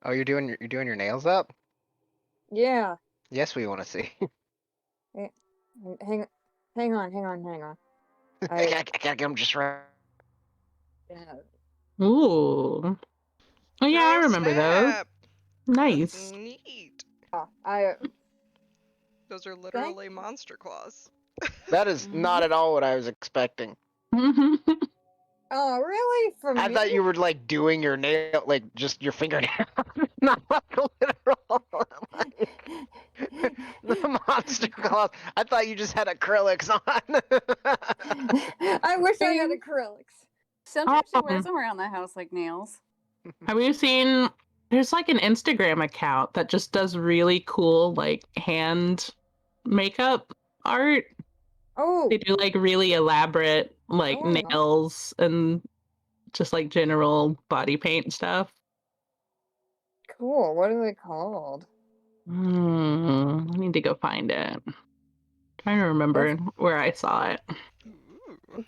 Oh, you're doing your nails up? Yeah. Yes, we want to see. Hang, hang on. I I gotta get them just right. yeah. Ooh. Oh yeah, I Oh, remember those. snap! That's Nice. neat. I Those are thank. literally monster claws. That is not at all what I was expecting. Oh, really? From I me? thought you were like doing your nail, like just your fingernail, not like a literal. Like, the monster claws. I thought you just had acrylics on. I wish I had acrylics. Sometimes she wears um, them around the house like nails. have you seen? There's like an Instagram account that just does really cool like hand makeup art. Oh, They do like really elaborate like I know. nails and just like general body paint stuff. Cool. What are they called? I need to go find it. Trying to remember where I saw it. Ooh.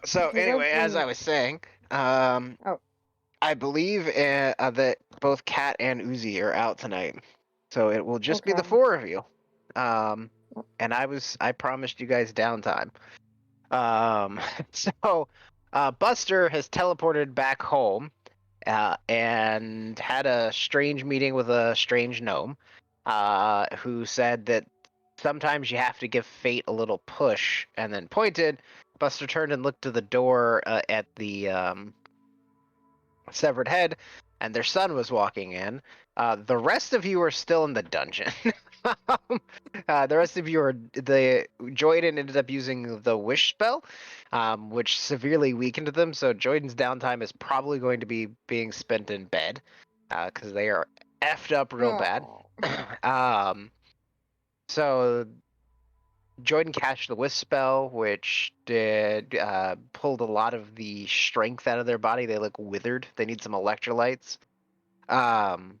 So Because I've anyway, as I been. was saying, Oh, I believe that both Kat and Uzi are out tonight, so it will just be the okay. four of you. And I promised you guys downtime. So Buster has teleported back home, and had a strange meeting with a strange gnome, who said that sometimes you have to give fate a little push, and then pointed. Buster turned and looked to the door at the severed head, and their son was walking in. The rest of you are still in the dungeon. The rest of you are Joyden ended up using the wish spell, which severely weakened them. So Joyden's downtime is probably going to be being spent in bed, because they are effed up real bad. Oh. So Jordan cast the Wisp spell, which did pulled a lot of the strength out of their body. They look withered. They need some electrolytes. Um,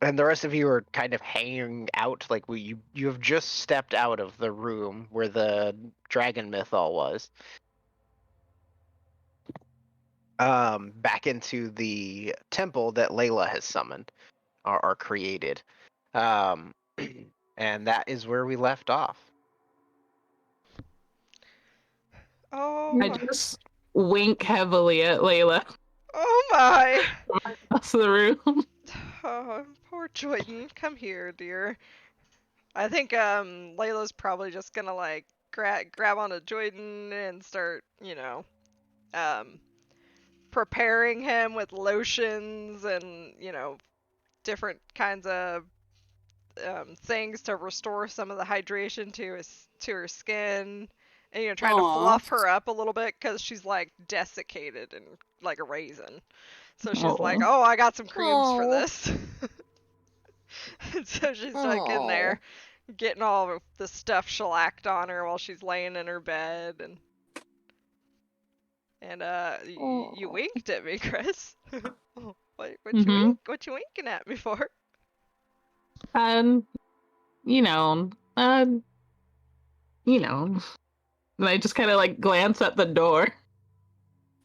and the rest of you are kind of hanging out. Like you have just stepped out of the room where the dragon myth all was. Back into the temple that Layla has summoned or created. Um, and that is where we left off. Oh I my. just wink heavily at Layla Oh my. across the room. Oh, poor Jordan. Come here, dear. I think Layla's probably just gonna like grab onto Jordan and start, um preparing him with lotions and, different kinds of things to restore some of the hydration to her skin, and trying to Aw. fluff her up a little bit because she's like desiccated and like a raisin. So she's like, Oh. "Oh, I got some creams for Oh. this." And so she's like in Oh. there getting all of the stuff shellacked on her while she's laying in her bed, and you Oh. winked at me, Chris. Mm-hmm. What you winking at me for? Um, you know, um, you know. And I just kind of like glance at the door,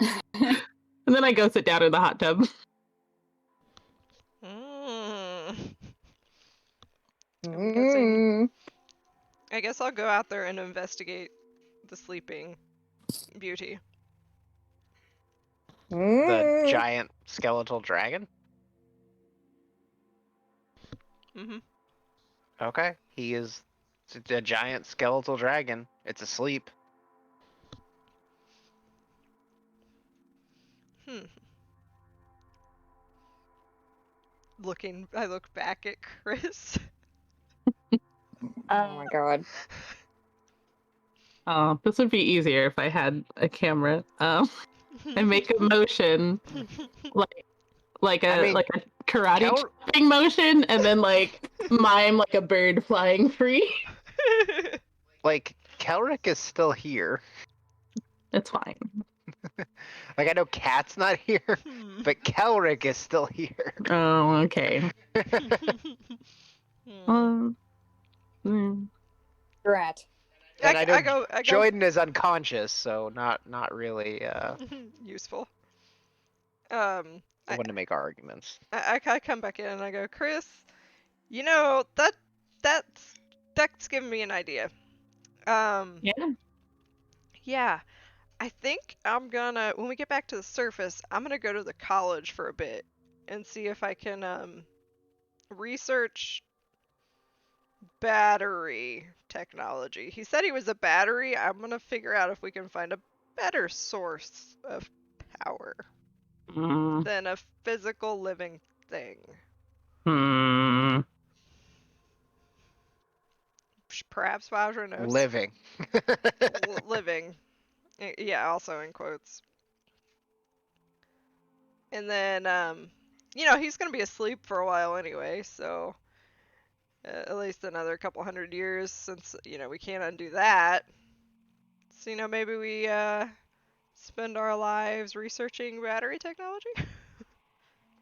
and then I go sit down in the hot tub. Mm. I'm guessing. Mm. I guess I'll go out there and investigate the sleeping beauty. The Mm. giant skeletal dragon. Mhm. Okay, he is a giant skeletal dragon. It's asleep. Hmm. I look back at Chris. Oh my god. This would be easier if I had a camera. And make a motion like I mean, like a karate Kel- chopping motion, and then like mime like a bird flying free. like Kelric is still here. It's fine. Like I know Cat's not here, Hmm. but Kelric is still here. Oh, okay. Hmm. Mm. Drat. And I know I go Jordan is unconscious, so not really. useful. Um, the one to make arguments. I come back in and I go, Chris, that's giving me an idea. Yeah. Yeah, I think I'm gonna, when we get back to the surface, I'm gonna go to the college for a bit and see if I can research battery technology. He said he was a battery. I'm gonna figure out if we can find a better source of power Mm. than a physical living thing. Hmm. Perhaps Vajra knows. Living. Living. Yeah, also in quotes. And then, he's gonna be asleep for a while anyway, so at least another couple hundred years since, we can't undo that. So, maybe we spend our lives researching battery technology?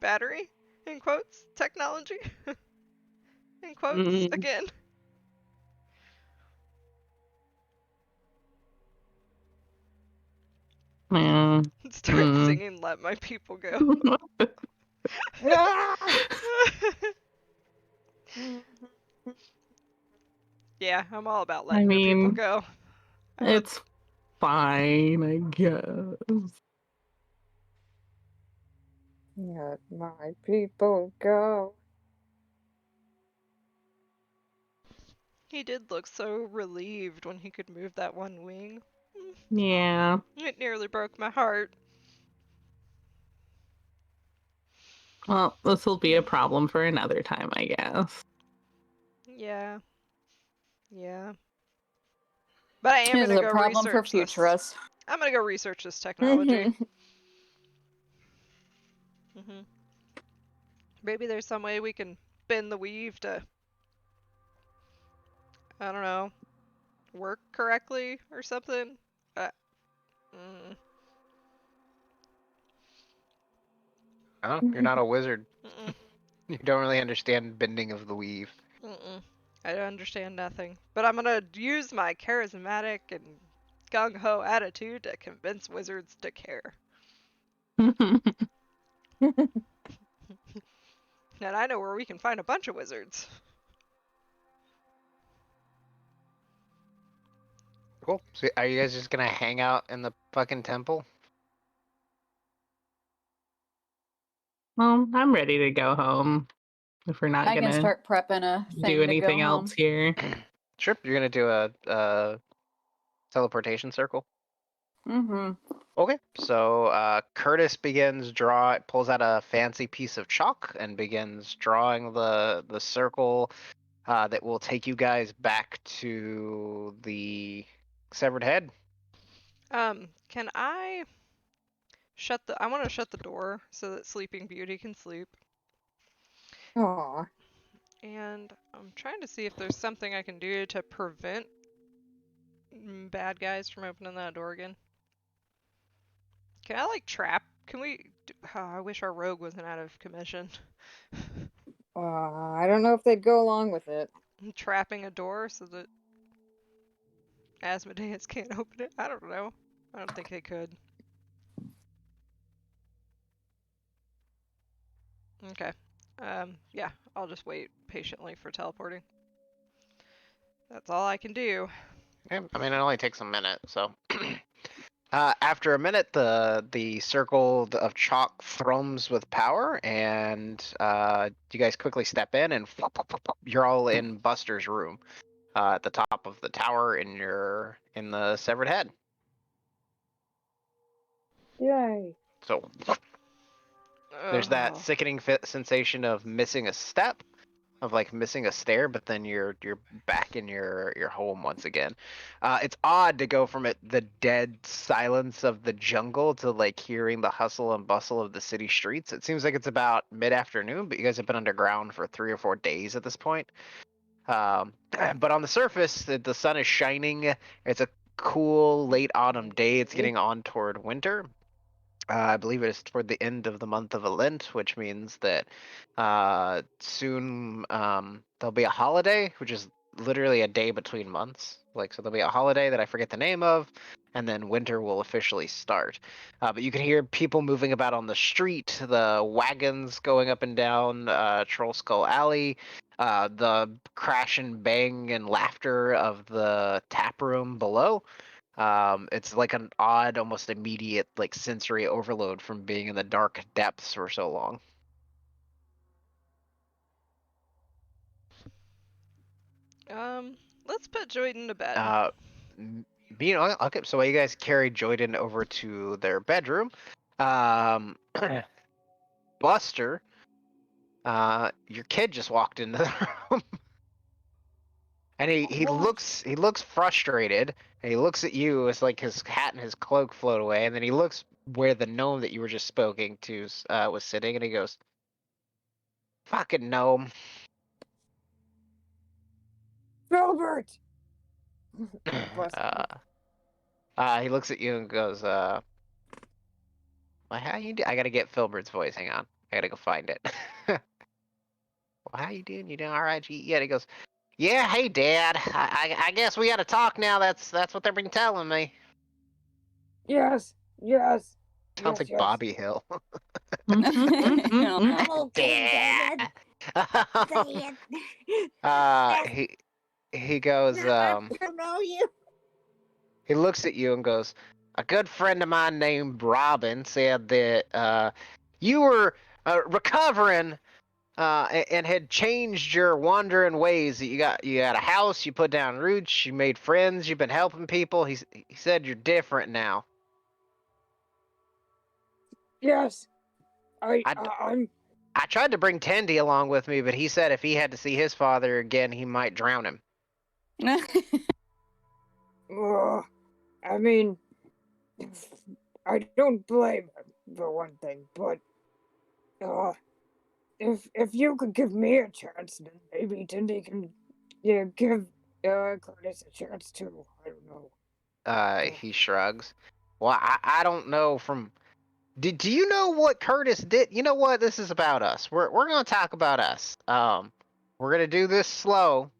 Battery? In quotes? Technology? In quotes? Again. Yeah. Start singing Let My People Go. Yeah, I'm all about letting your people go. It's fine, I guess. Let my people go. He did look so relieved when he could move that one wing. Yeah. It nearly broke my heart. Well, this will be a problem for another time, I guess. Yeah. Yeah. But I am This gonna is a go problem for research this. futurists. I'm gonna go research this technology. Maybe there's some way we can bend the weave to, I don't know, work correctly or something. Oh, you're not a wizard. Mm-mm. You don't really understand bending of the weave. I don't understand nothing. But I'm gonna use my charismatic and gung-ho attitude to convince wizards to care. And I know where we can find a bunch of wizards. Cool. So are you guys just gonna hang out in the fucking temple? Well, I'm ready to go home. If we're not I can gonna start prepping a thing do anything to go else here. Sure. You're gonna do a teleportation circle. home. Okay. So Curtis pulls out a fancy piece of chalk and begins drawing the circle that will take you guys back to the severed head. Can I I want to shut the door so that Sleeping Beauty can sleep. Aw. And I'm trying to see if there's something I can do to prevent bad guys from opening that door again. Can I trap? Can we? I wish our rogue wasn't out of commission. I don't know if they'd go along with it. Trapping a door so that Asmodeus can't open it? I don't know. I don't think they could. Okay. Yeah, I'll just wait patiently for teleporting. That's all I can do. Yeah, I mean, it only takes a minute, so. After a minute, the circle of chalk thrums with power, and you guys quickly step in, and you're all in Buster's room at the top of the tower in the severed head. Yay. So there's that sickening sensation of missing a step, of missing a stair, but then you're back in your home once again. It's odd to go from the dead silence of the jungle to hearing the hustle and bustle of the city streets. It seems like it's about mid-afternoon, but you guys have been underground for 3 or 4 days at this point. But on the surface, the sun is shining. It's a cool late autumn day. It's getting on toward winter. I believe it is toward the end of the month of Elent, which means that soon there'll be a holiday, which is literally a day between months. So there'll be a holiday that I forget the name of, and then winter will officially start. But you can hear people moving about on the street, the wagons going up and down Troll Skull Alley, the crash and bang and laughter of the tap room below. It's like an odd, almost immediate, like sensory overload from being in the dark depths for so long. Let's put Jordan to bed. Okay, so you guys carry Joyden over to their bedroom. Um, Buster, your kid just walked into the room, and he looks frustrated, and he looks at you as like his hat and his cloak float away, and then he looks where the gnome that you were just speaking to was sitting, and he goes, "Fucking gnome." Filbert! Bless He looks at you and goes, "Well, how you do?" I gotta get Filbert's voice. Hang on, I gotta go find it. Well, how you doing? You doing all right? Yeah. He goes, "Yeah, hey, Dad. I guess we gotta talk now. That's what they've been telling me." Yes, yes. Sounds like yes. Bobby Hill. Aw. I'm okay, Dad. Dad. He goes, I don't know you. he looks at you and goes, "A good friend of mine named Robin said that you were recovering and had changed your wandering ways. That you got a house, you put down roots, you made friends, you've been helping people. He said you're different now." Yes. I tried to bring Tendy along with me, but he said if he had to see his father again, he might drown him. I mean, I don't blame him for one thing, but if you could give me a chance, then maybe Tindy can give Curtis a chance too. I don't know. He shrugs. Well, I don't know from. Do you know what Curtis did? You know what? This is about us. We're gonna talk about us. We're gonna do this slow,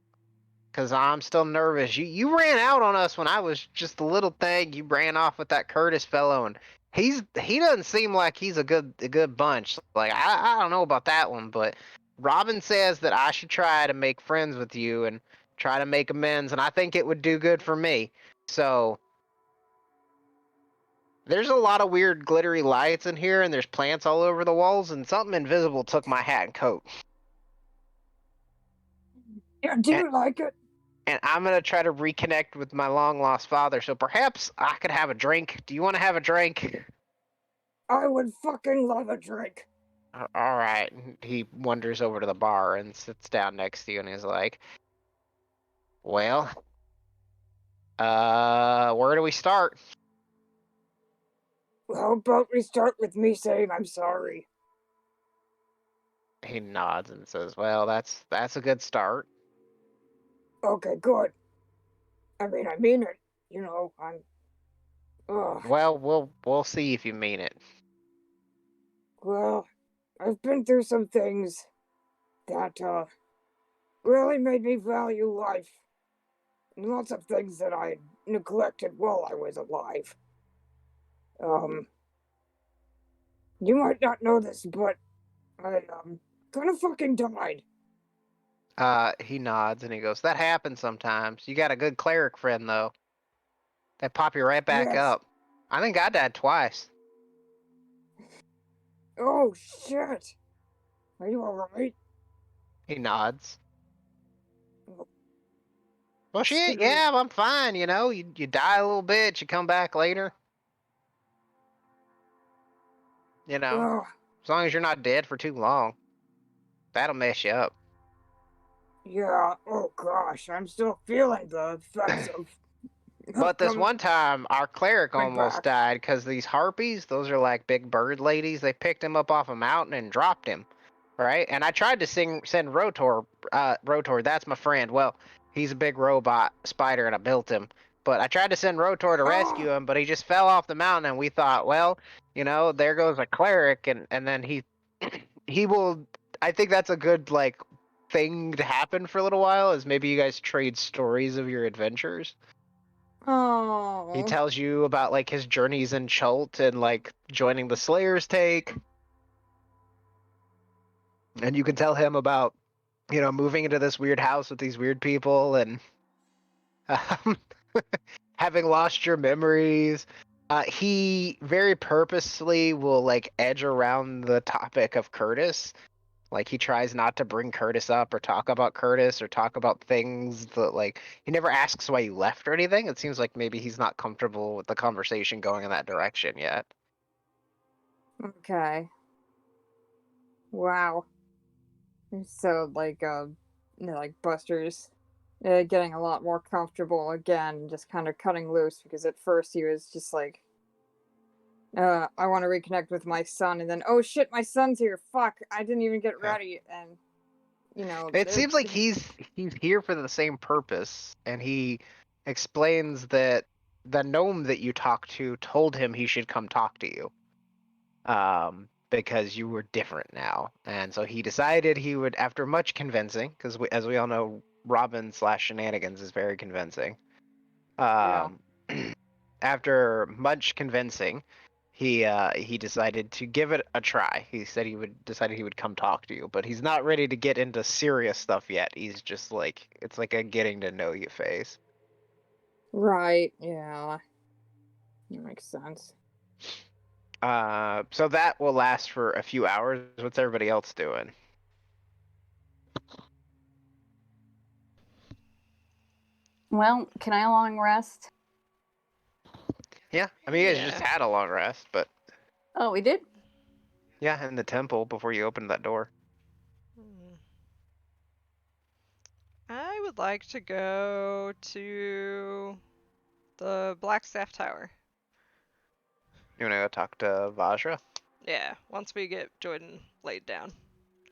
cause I'm still nervous. You ran out on us when I was just a little thing. You ran off with that Curtis fellow, and he doesn't seem like he's a good bunch. Like I don't know about that one, but Robin says that I should try to make friends with you and try to make amends, and I think it would do good for me. So there's a lot of weird glittery lights in here, and there's plants all over the walls, and something invisible took my hat and coat. Yeah, do you like it? And I'm gonna try to reconnect with my long lost father, so perhaps I could have a drink. Do you want to have a drink? I would fucking love a drink. All right. He wanders over to the bar and sits down next to you, and he's like, "Well, where do we start?" How about we start with me saying I'm sorry? He nods and says, "Well, that's a good start." Okay, good. I mean it. You know, I'm. Well, we'll see if you mean it. Well, I've been through some things that really made me value life. And lots of things that I neglected while I was alive. You might not know this, but I kind of fucking died. He nods and he goes, "That happens sometimes. You got a good cleric friend though. They pop you right back Yes. up. I think I died twice." Oh shit! Are you alright? He nods. Oh. Well, shit, yeah, I'm fine. You know, you die a little bit, you come back later. You know, as long as you're not dead for too long, that'll mess you up. Yeah, oh gosh, I'm still feeling the effects of. But this one time, our cleric Bring almost back. died because these harpies, those are like big bird ladies, they picked him up off a mountain and dropped him, right? And I tried to send Rotor, that's my friend. Well, he's a big robot spider and I built him. But I tried to send Rotor to rescue him, but he just fell off the mountain and we thought, well, you know, there goes a cleric and then he will, I think that's a good, like, thing to happen for a little while is maybe you guys trade stories of your adventures. Oh. He tells you about like his journeys in Chult and like joining the Slayer's Take. And you can tell him about, moving into this weird house with these weird people and um, having lost your memories. He very purposely will like edge around the topic of Curtis. Like he tries not to bring Curtis up or talk about Curtis or talk about things that like he never asks why you left or anything. It seems like maybe he's not comfortable with the conversation going in that direction yet. Okay. Wow. So like Buster's getting a lot more comfortable again, just kind of cutting loose because at first he was just like, I want to reconnect with my son, and then oh shit, my son's here. Fuck, I didn't even get Yeah. ready, and It seems like he's here for the same purpose, and he explains that the gnome that you talked to told him he should come talk to you. Because you were different now. And so he decided he would, after much convincing, because as we all know, Robin/Shenanigans is very convincing. Yeah. After much convincing, he decided to give it a try. He said decided he would come talk to you, but he's not ready to get into serious stuff yet. He's just like, it's like a getting to know you phase. Right. Yeah. That makes sense. So that will last for a few hours. What's everybody else doing? Well, can I long rest? Yeah, I mean, you guys Yeah. just had a long rest, but Oh, we did? yeah, in the temple before you opened that door. Hmm. I would like to go to the Blackstaff Tower. You wanna go talk to Vajra? Yeah, once we get Jordan laid down.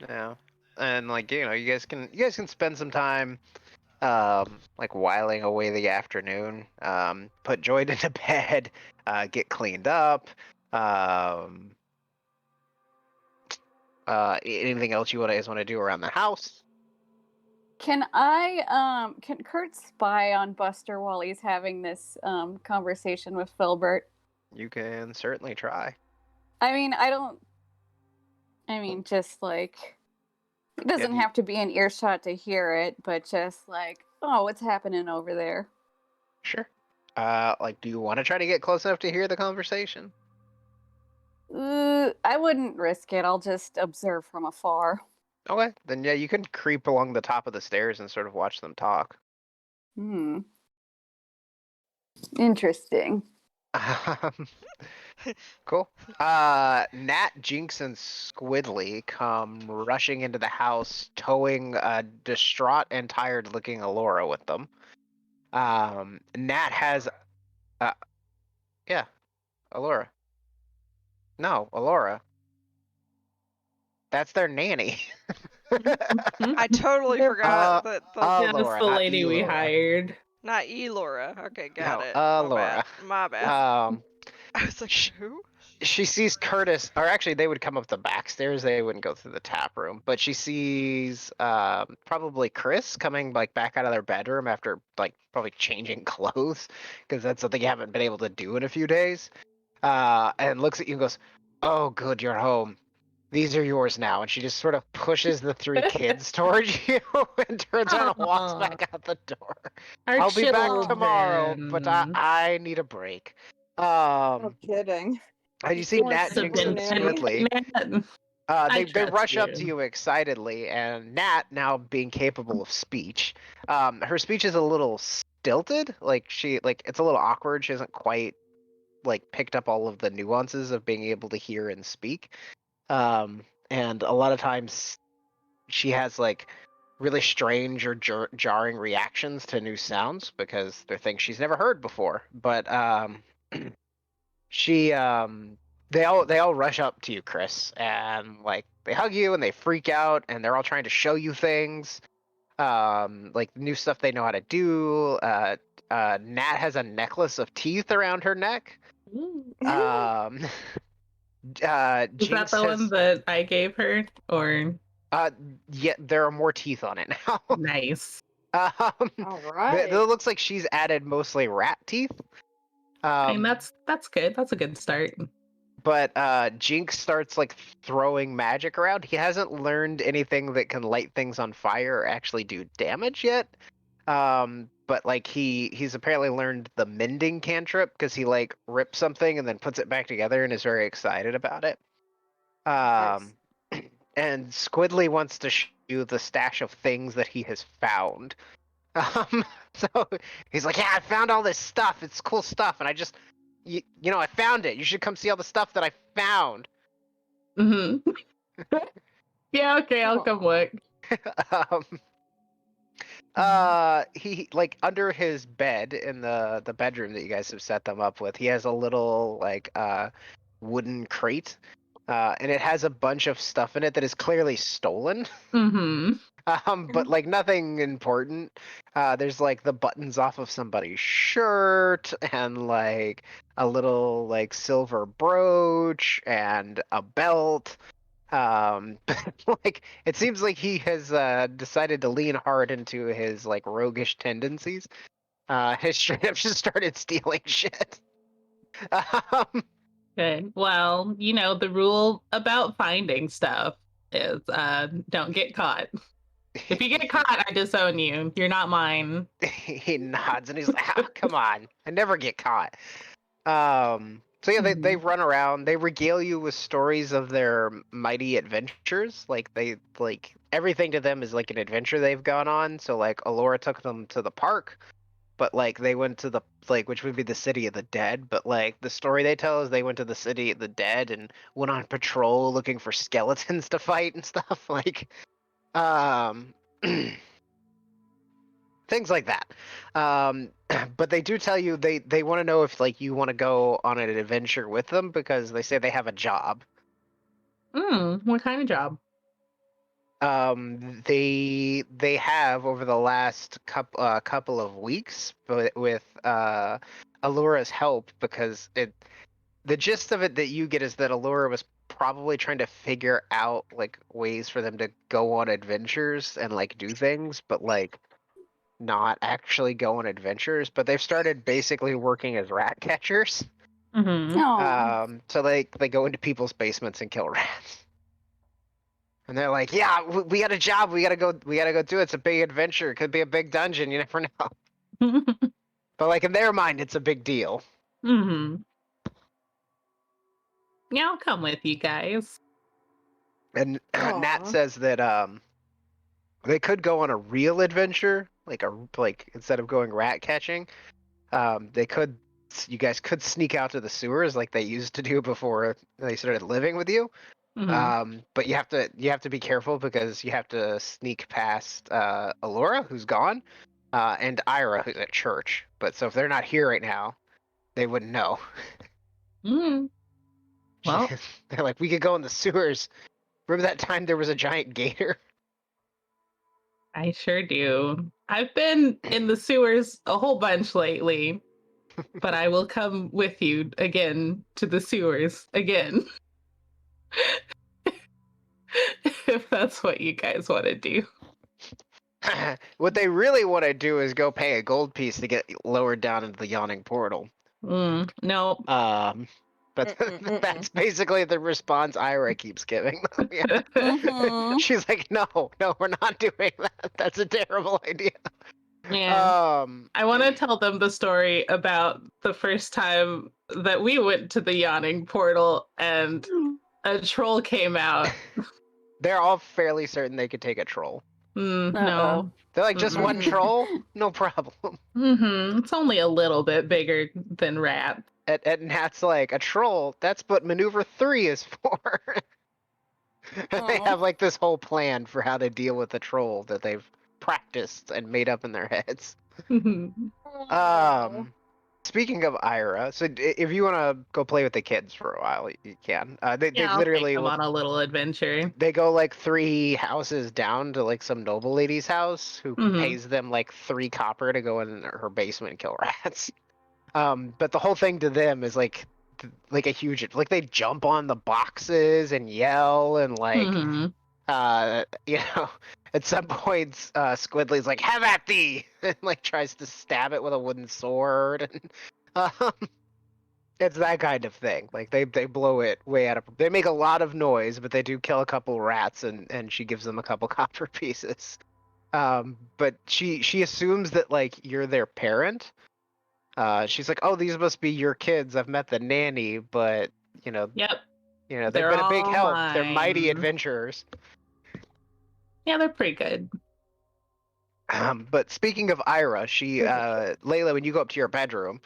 Yeah, and like you guys can spend some time, like whiling away the afternoon. Put Joyd into bed, get cleaned up. Anything else you guys want to do around the house? Can Kurt spy on Buster while he's having this conversation with Filbert? You can certainly try. I mean, just like, it doesn't Yeah, have to be an earshot to hear it, but just like, oh, what's happening over there? Sure. Like, do you want to try to get close enough to hear the conversation? I wouldn't risk it. I'll just observe from afar. Okay, then yeah, you can creep along the top of the stairs and sort of watch them talk. Interesting. Cool. Nat, Jinx, and Squidly come rushing into the house, towing a distraught and tired-looking Alora with them. Nat has, yeah, Alora. No, Alora. That's their nanny. I totally They're- forgot that the Yeah, that's Laura, the not lady we Elora. hired. not Elora. Okay, got No, it. My Laura. bad. My bad. I was like, who? She sees Curtis, or actually they would come up the back stairs, they wouldn't go through the tap room, but she sees probably Chris coming like back out of their bedroom after like probably changing clothes, because that's something you haven't been able to do in a few days, and looks at you and goes, oh good, you're home, these are yours now, and she just sort of pushes the three kids towards you and turns around and walks Aw. back out the door. Our I'll be back children. tomorrow, but I need a break. No kidding. You You see think Nat, it's a Jinx, and nanny? Squidly. I They rush trust up to you. you excitedly, and Nat, now being capable of speech, her speech is a little stilted. Like it's a little awkward. She hasn't quite like picked up all of the nuances of being able to hear and speak. And a lot of times she has like really strange or jarring reactions to new sounds because they're things she's never heard before. But she they all rush up to you, Chris, and like they hug you and they freak out and they're all trying to show you things, like new stuff they know how to do. Nat has a necklace of teeth around her neck. um Is that Jinx the has one that I gave her? Or yeah, there are more teeth on it now. nice. Um, All it right. looks like she's added mostly rat teeth. I mean, that's good. That's a good start. But Jinx starts like throwing magic around. He hasn't learned anything that can light things on fire or actually do damage yet. But like he's apparently learned the mending cantrip because he like rips something and then puts it back together and is very excited about it. Nice. And Squidly wants to show you the stash of things that he has found. So he's like, yeah, I found all this stuff. It's cool stuff, and I just, I found it. You should come see all the stuff that I found. Hmm. Yeah, okay, I'll come look. um, he like under his bed in the bedroom that you guys have set them up with. He has a little like wooden crate, and it has a bunch of stuff in it that is clearly stolen. Mm-hmm. But like nothing important. There's like the buttons off of somebody's shirt and like a little like silver brooch and a belt. Like it seems like he has decided to lean hard into his like roguish tendencies. Has straight up just started stealing shit. Um, Okay. Well, the rule about finding stuff is don't get caught. If you get caught, I disown you. You're not mine. he nods and he's like, "Ah, come on, I never get caught." So yeah, they run around. They regale you with stories of their mighty adventures. Like they like everything to them is like an adventure they've gone on. So like Alora took them to the park, but like they went to the like which would be the city of the dead. But like the story they tell is they went to the city of the dead and went on patrol looking for skeletons to fight and stuff. Like um things like that. But they do tell you they want to know if like you want to go on an adventure with them because they say they have a job. What kind of job? They have over the last couple of weeks, but with Alura's help, because the gist of it that you get is that Allura was probably trying to figure out like ways for them to go on adventures and like do things, but like not actually go on adventures, but they've started basically working as rat catchers. Mm-hmm. So they go into people's basements and kill rats. And they're like, "Yeah, we got a job. We gotta go do it. It's a big adventure. It could be a big dungeon. You never know." But like in their mind, it's a big deal. Mm-hmm. Yeah, I'll come with you guys. And Nat Aw. says that they could go on a real adventure, like instead of going rat catching, you guys could sneak out to the sewers like they used to do before they started living with you. Mm-hmm. But you have to be careful because you have to sneak past Alora, who's gone, and Ira, who's at church. But so if they're not here right now, they wouldn't know. Mm-hmm. Well, They're like, we could go in the sewers. Remember that time there was a giant gator? I sure do. I've been in the sewers a whole bunch lately, but I will come with you again to the sewers again. If that's what you guys want to do. What they really want to do is go pay a gold piece to get lowered down into the yawning portal. Nope. But that's basically the response Ira keeps giving. Yeah. Mhm. She's like, no, we're not doing that. That's a terrible idea. Yeah. I want to tell them the story about the first time that we went to the yawning portal and a troll came out. They're all fairly certain they could take a troll. No. They're like, just one troll? No problem. It's only a little bit bigger than rat. And Nat's like, a troll? That's what maneuver 3 is for. And they have like this whole plan for how to deal with the troll that they've practiced and made up in their heads. Speaking of Ira, so if you want to go play with the kids for a while, you can. They I'll literally take them on a little adventure. they go like 3 houses down to like some noble lady's house who pays them like 3 copper to go in her basement and kill rats. But the whole thing to them is like a huge, like they jump on the boxes and yell and like you know, At some points, Squidly's like, "Have at thee!" and like tries to stab it with a wooden sword. And, it's that kind of thing. Like they blow it way out of. They make a lot of noise, but they do kill a couple rats, and she gives them a couple copper pieces. But she assumes that like you're their parent. She's like, "Oh, these must be your kids. I've met the nanny, but you know, Yep. they've They're been a big all help. They're mighty mine. adventurers." Yeah, they're pretty good. But speaking of Ira, she Layla, when you go up to your bedroom,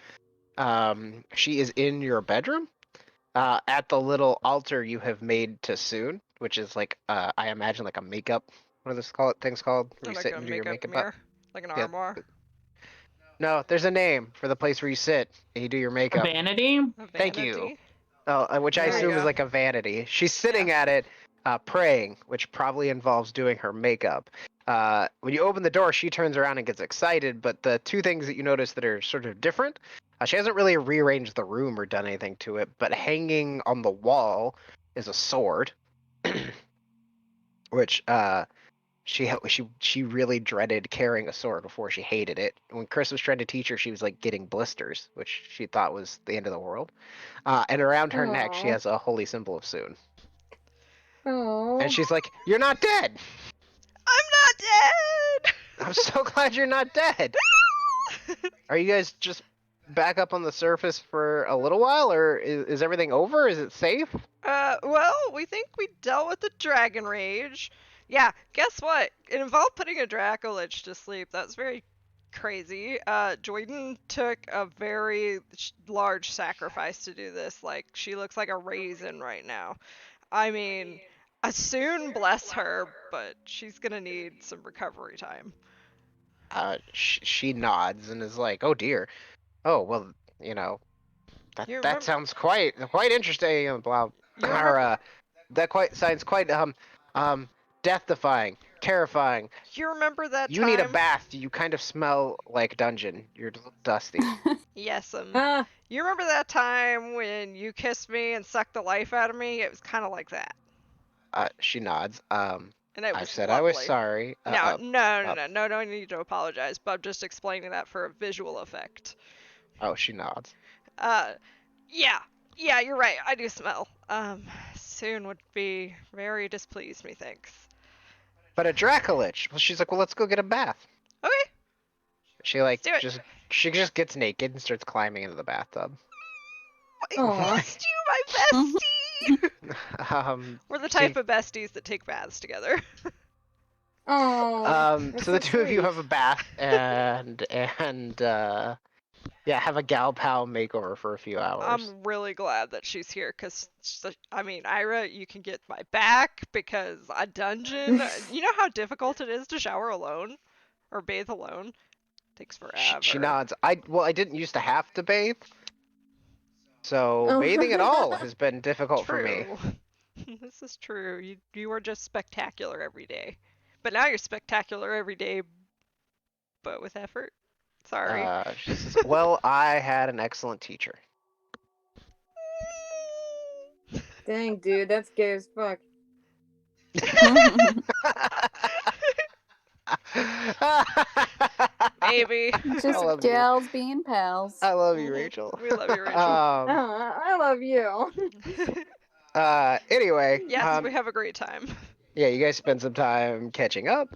she is in your bedroom, at the little altar you have made to Soon, which is like I imagine like a makeup. What are those things called? Where you Like sit a and do your makeup makeup up? mirror, like an Yeah. armoire, No, there's a name for the place where you sit and you do your A makeup. vanity? a Thank you. vanity. Which I There you assume is go. like a vanity. She's sitting at it, praying, which probably involves doing her makeup. When you open the door, she turns around and gets excited, but the two things that you notice that are sort of different, she hasn't really rearranged the room or done anything to it, but hanging on the wall is a sword, which she really dreaded carrying a sword before. She hated it. When Chris was trying to teach her, she was like getting blisters, which she thought was the end of the world. And around her neck, she Aw. has a holy symbol of Soon. Oh. And she's like, "You're not dead. I'm not I'm so glad you're not dead. dead. Are you guys just back up on the surface for a little while, or is everything over? Is it safe?" Well, we think we dealt with the dragon rage. Yeah, guess what? It involved putting a Dracolich to sleep. That's very crazy. Jordan took a very large sacrifice to do this. Like, she looks like a raisin right now. I mean, soon bless her, but she's gonna need some recovery time. She nods and is like, "Oh dear. Oh well, you know, that You that remember? sounds quite interesting." And blah. You Or remember? that quite sounds quite death-defying, terrifying. You remember that You need a time? bath. You kind of smell like dungeon. You're dusty. Yes, Ah. You remember that time when you kissed me and sucked the life out of me? It was kind of like that, She nods. and it I was said I was lovely. sorry. No need to apologize, but I'm just explaining that for a visual effect. Oh, she nods. Uh, yeah, yeah, you're right. I do smell. Soon would be very displeased, methinks. But a Dracolich. Well, she's like, "Well, let's go get a bath." Okay, She like do it. she just gets naked and starts climbing into the bathtub. I Aw. missed you, my bestie. We're the type of besties that take baths together. Oh. So the two of you have a bath and yeah, have a gal pal makeover for a few hours. I'm really glad that she's here because, I mean, Ira, you can get my back because a dungeon, you know how difficult it is to shower alone or bathe alone? Takes forever. She nods. I didn't used to have to bathe, so Oh. bathing at all has been difficult for me. True. This is true. You are just spectacular every day. But now you're spectacular every day, but with effort. Sorry. She says, "Well, I had an excellent teacher." Dang, dude, that's gay as fuck. Maybe. I Just love you. gals being pals. I love you, Rachel. We love you, Rachel. I love you. Anyway. Yes, we have a great time. Yeah, you guys spend some time catching up.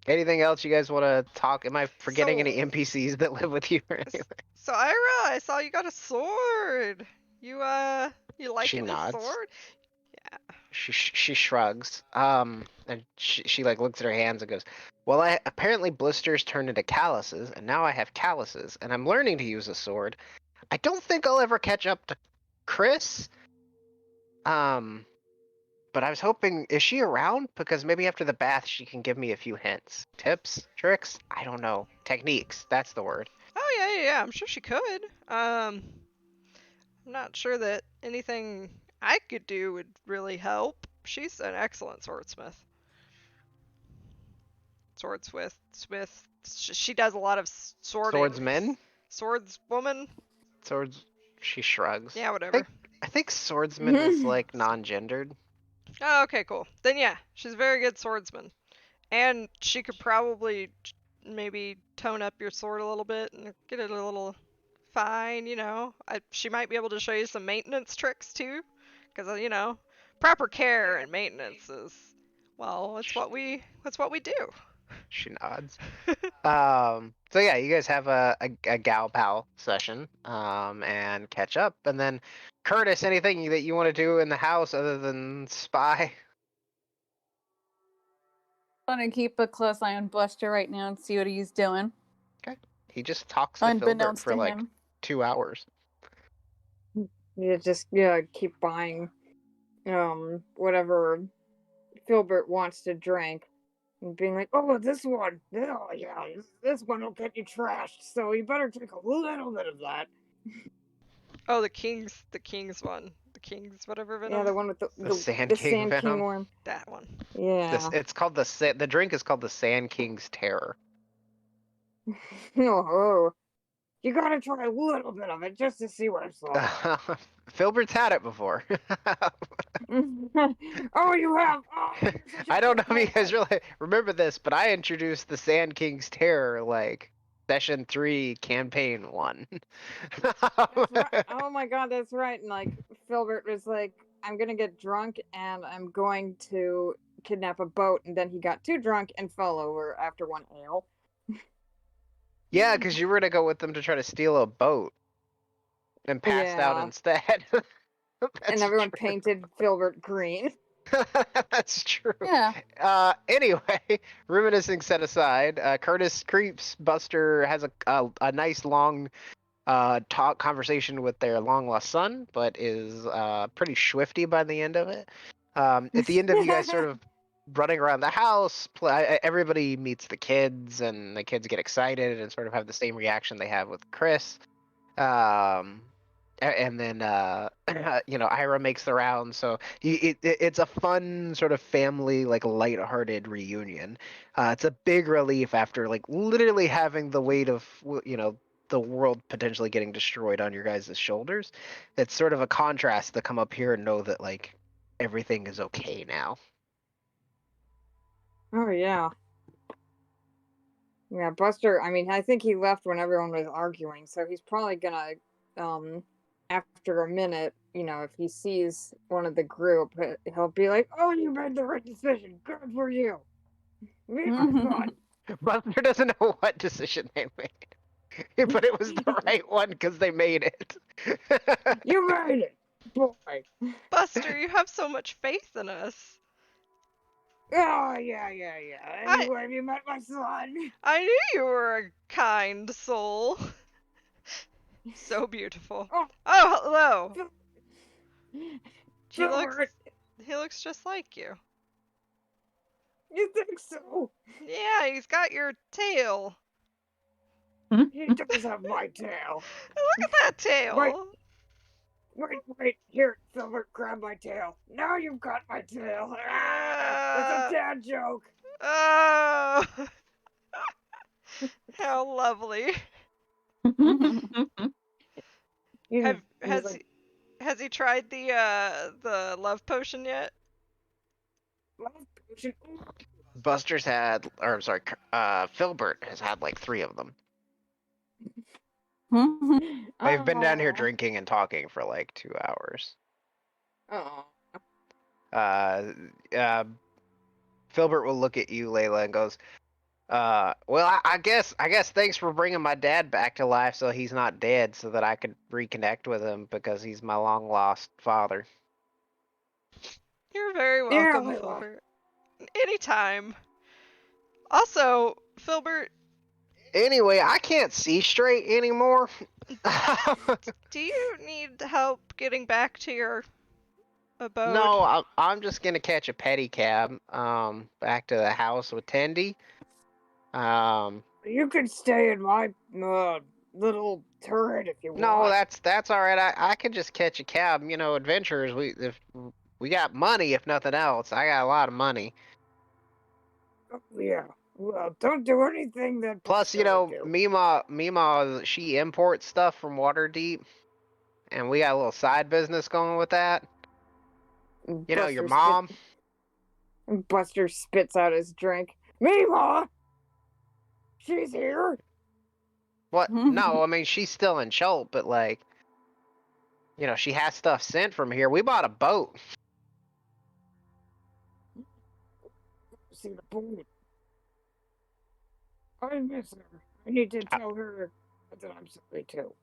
Anything else you guys want to talk? Am I forgetting any NPCs that live with you or anything? So Ira, I saw you got a sword. You like She a nods. sword? Yeah. She shrugs. And she like looks at her hands and goes, "Well, I apparently blisters turned into calluses, and now I have calluses, and I'm learning to use a sword. I don't think I'll ever catch up to Chris. But I was hoping, is she around? Because maybe after the bath she can give me a few hints, tips, tricks. I don't know, techniques. That's the word." Oh yeah. I'm sure she could. I'm not sure that anything I could do would really help. She's an excellent swordsmith. Smith. She does a lot of swording. Swordsman? Swordswoman? Swords. She shrugs. Yeah, whatever. I think swordsman is like non-gendered. Oh, okay, cool. Then yeah, she's a very good swordsman. And she could probably maybe tone up your sword a little bit and get it a little fine, you know. She might be able to show you some maintenance tricks too, because you know, proper care and maintenance is, well, it's what we do. She nods. So yeah, you guys have a gal pal session, and catch up, and then Curtis, anything that you want to do in the house other than spy? I want to keep a close eye on Buster right now and see what he's doing. He just talks to Filbert Unbeknownst for to like him. 2 hours. You just keep buying whatever Filbert wants to drink. And being like, oh, this one. Oh, yeah, this one will get you trashed. So you better drink a little bit of that. Oh, the king's one. The king's whatever venom. Yeah, the one with The Sand King Sand venom. King worm. That one. Yeah. It's called the drink is called the Sand King's Terror. Oh, you gotta try a little bit of it just to see what it's like. Filbert's had it before. Oh, you have. Oh, you're such a I don't know good if you guys boy. really remember this, but I introduced the Sand King's Terror like session 3, campaign 1. That's right. Oh my god, that's right. And like Filbert was like, I'm gonna get drunk and I'm going to kidnap a boat, and then he got too drunk and fell over after one ale. Yeah, because you were gonna go with them to try to steal a boat and passed out Yeah. instead. And That's everyone true. painted Filbert green. That's true. Yeah. Anyway, reminiscing set aside, Curtis creeps. Buster has a nice long talk conversation with their long lost son, but is pretty swifty by the end of it. At the end of you guys sort of running around the house, everybody meets the kids, and the kids get excited and sort of have the same reaction they have with Chris. And then Ira makes the round, so it's a fun sort of family, like, lighthearted reunion. It's a big relief after like literally having the weight of the world potentially getting destroyed on your guys' shoulders. It's sort of a contrast to come up here and know that like everything is okay now. Oh yeah. Yeah, Buster, I mean, I think he left when everyone was arguing, so he's probably gonna after a minute, if he sees one of the group, he'll be like, "Oh, you made the right decision. Good for you. Me fun." Buster doesn't know what decision they made, but it was the right one because they made it. You made it, boy. Buster, you have so much faith in us. Oh, yeah. Anyway, have you met my son? I knew you were a kind soul. So beautiful. Oh. Oh, hello. Filbert, He looks just like you. you think so? Yeah, he's got your tail. He does have my tail. Look at that tail. Wait, here, Filbert, grab my tail. Now you've got my tail. That's a dad joke. Oh, how lovely. Has he tried the love potion yet? Love potion? Buster's had, or I'm sorry, Filbert has had like 3 of them. They've been down here drinking and talking for like 2 hours. Filbert will look at you, Layla, and goes, well, I guess thanks for bringing my dad back to life so he's not dead, so that I could reconnect with him because he's my long lost father. You're very welcome, Filbert. Anytime. Also, Filbert. Anyway, I can't see straight anymore. Do you need help getting back to your abode? No, I'm just gonna catch a pedicab back to the house with Tendy. You can stay in my little turret if you want. No, that's all right. I can just catch a cab. Adventurers. If we got money, if nothing else. I got a lot of money. Oh, yeah. Well, don't do anything that. Plus, Mima, she imports stuff from Waterdeep, and we got a little side business going with that. Your mom. Buster spits out his drink. Mima! She's here? What? No, I mean she's still in Chult, but like, she has stuff sent from here. We bought a boat. See the boat. I miss her. I need to tell her that I'm sorry too.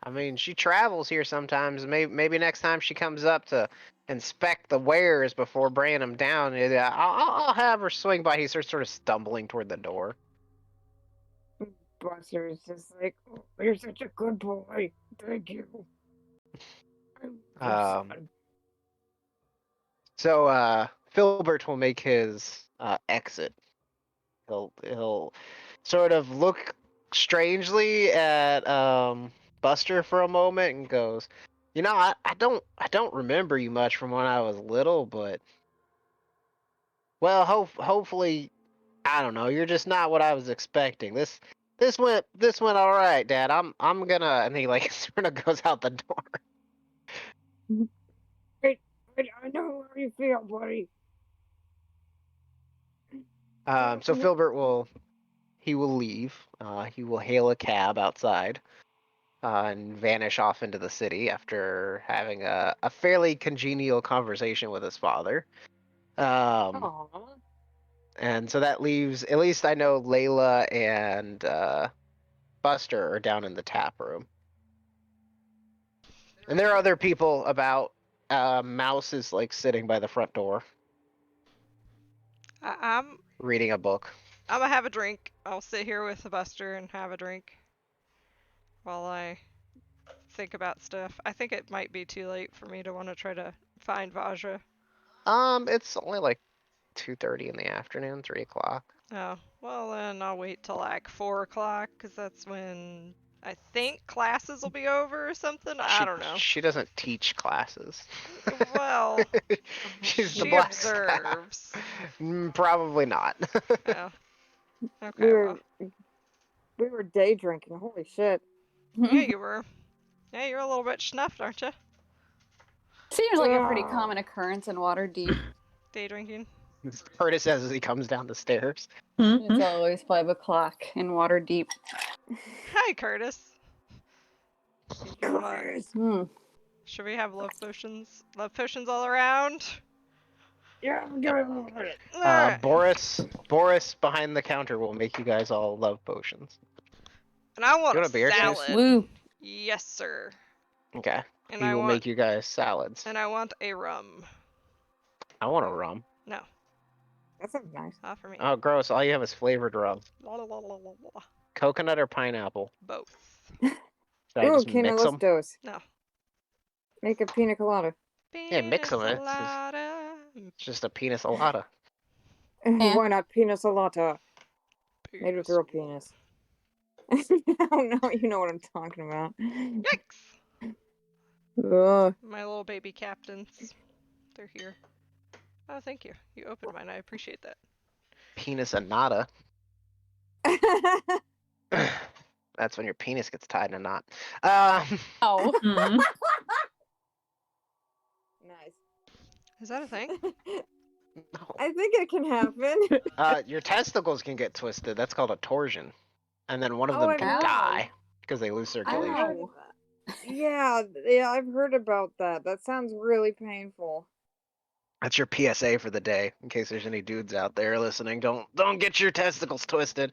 I mean, she travels here sometimes. Maybe next time she comes up to inspect the wares before bringing them down, I'll have her swing by. He starts sort of stumbling toward the door. Buster's just like, oh, you're such a good boy. Thank you. So Filbert will make his exit. He'll sort of look strangely at Buster for a moment and goes, I don't remember you much from when I was little, but well, hopefully, I don't know, you're just not what I was expecting. This went all right, Dad. I'm gonna, and he like sort of goes out the door. I know how you feel, buddy. So Filbert will leave. He will hail a cab outside and vanish off into the city after having a fairly congenial conversation with his father. Aww. And so that leaves, at least I know Layla and Buster are down in the tap room. And there are other people about. Mouse is like sitting by the front door I'm reading a book. gonna have a drink. I'll sit here with the Buster and have a drink while I think about stuff. I think it might be too late for me to want to try to find Vajra. It's only like 2:30 in the afternoon, 3 o'clock. Oh, well then I'll wait till like 4 o'clock, because that's when I think classes will be over or something. I don't know. She doesn't teach classes. Well, She's the she black observes. Probably not. Oh. Okay, We were day drinking. Holy shit. yeah, you were. Yeah, you're a little bit snuffed, aren't you? Seems like a pretty common occurrence in Waterdeep. Day drinking. Curtis says as he comes down the stairs. It's always 5 o'clock in Waterdeep. Hi, Curtis. Curtis. Should we have love potions? Love potions all around? Yeah, I'm going with it. Alright. Boris behind the counter will make you guys all love potions. And I want You a want a beer, Chris? salad. Woo. Yes, sir. Okay. And He I will want make you guys salads. and I want a rum. I want a rum. No, That sounds nice. not for me. Oh, gross. All you have is flavored rum. La, la, la, la, la, la. Coconut or pineapple? Both. Should I Ooh, just mix them? Canalistos. No. Make a pina colada. Yeah, mix 'em, it's just- Pina It's just a penis colada. Why not pina colada? Made with real colada. penis. Oh no, you know what I'm talking about. Yikes! Ugh. My little baby captains. They're here. Oh, thank you. You opened mine. I appreciate that. Penis anata. That's when your penis gets tied in a knot. Oh. Mhm. Nice. Is that a thing? No. I think it can happen. Your testicles can get twisted. That's called a torsion. And then one of Oh, them I can know. die because they lose I've circulation. heard of that. Yeah, I've heard about that. That sounds really painful. That's your PSA for the day, in case there's any dudes out there listening. Don't get your testicles twisted.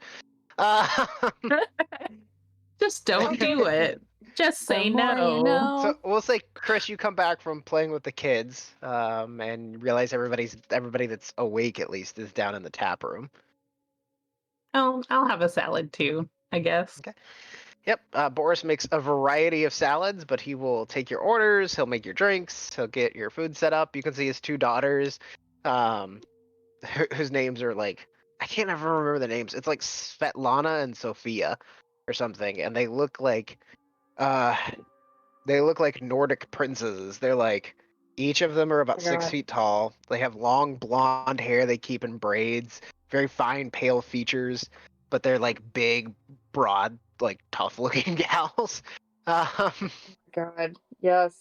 Just don't do it. Just say The more no. you know. So we'll say, Chris, you come back from playing with the kids, and realize everybody that's awake at least is down in the tap room. Oh, I'll have a salad too, I guess. Okay. Yep. Boris makes a variety of salads, but he will take your orders. He'll make your drinks. He'll get your food set up. You can see his 2 daughters, whose names are like, I can't ever remember the names. It's like Svetlana and Sophia, or something, and they look like Nordic princesses. They're like, each of them are about Oh my 6 God. feet tall. They have long blonde hair they keep in braids, very fine pale features, but they're like big, broad, like tough looking gals. God, yes.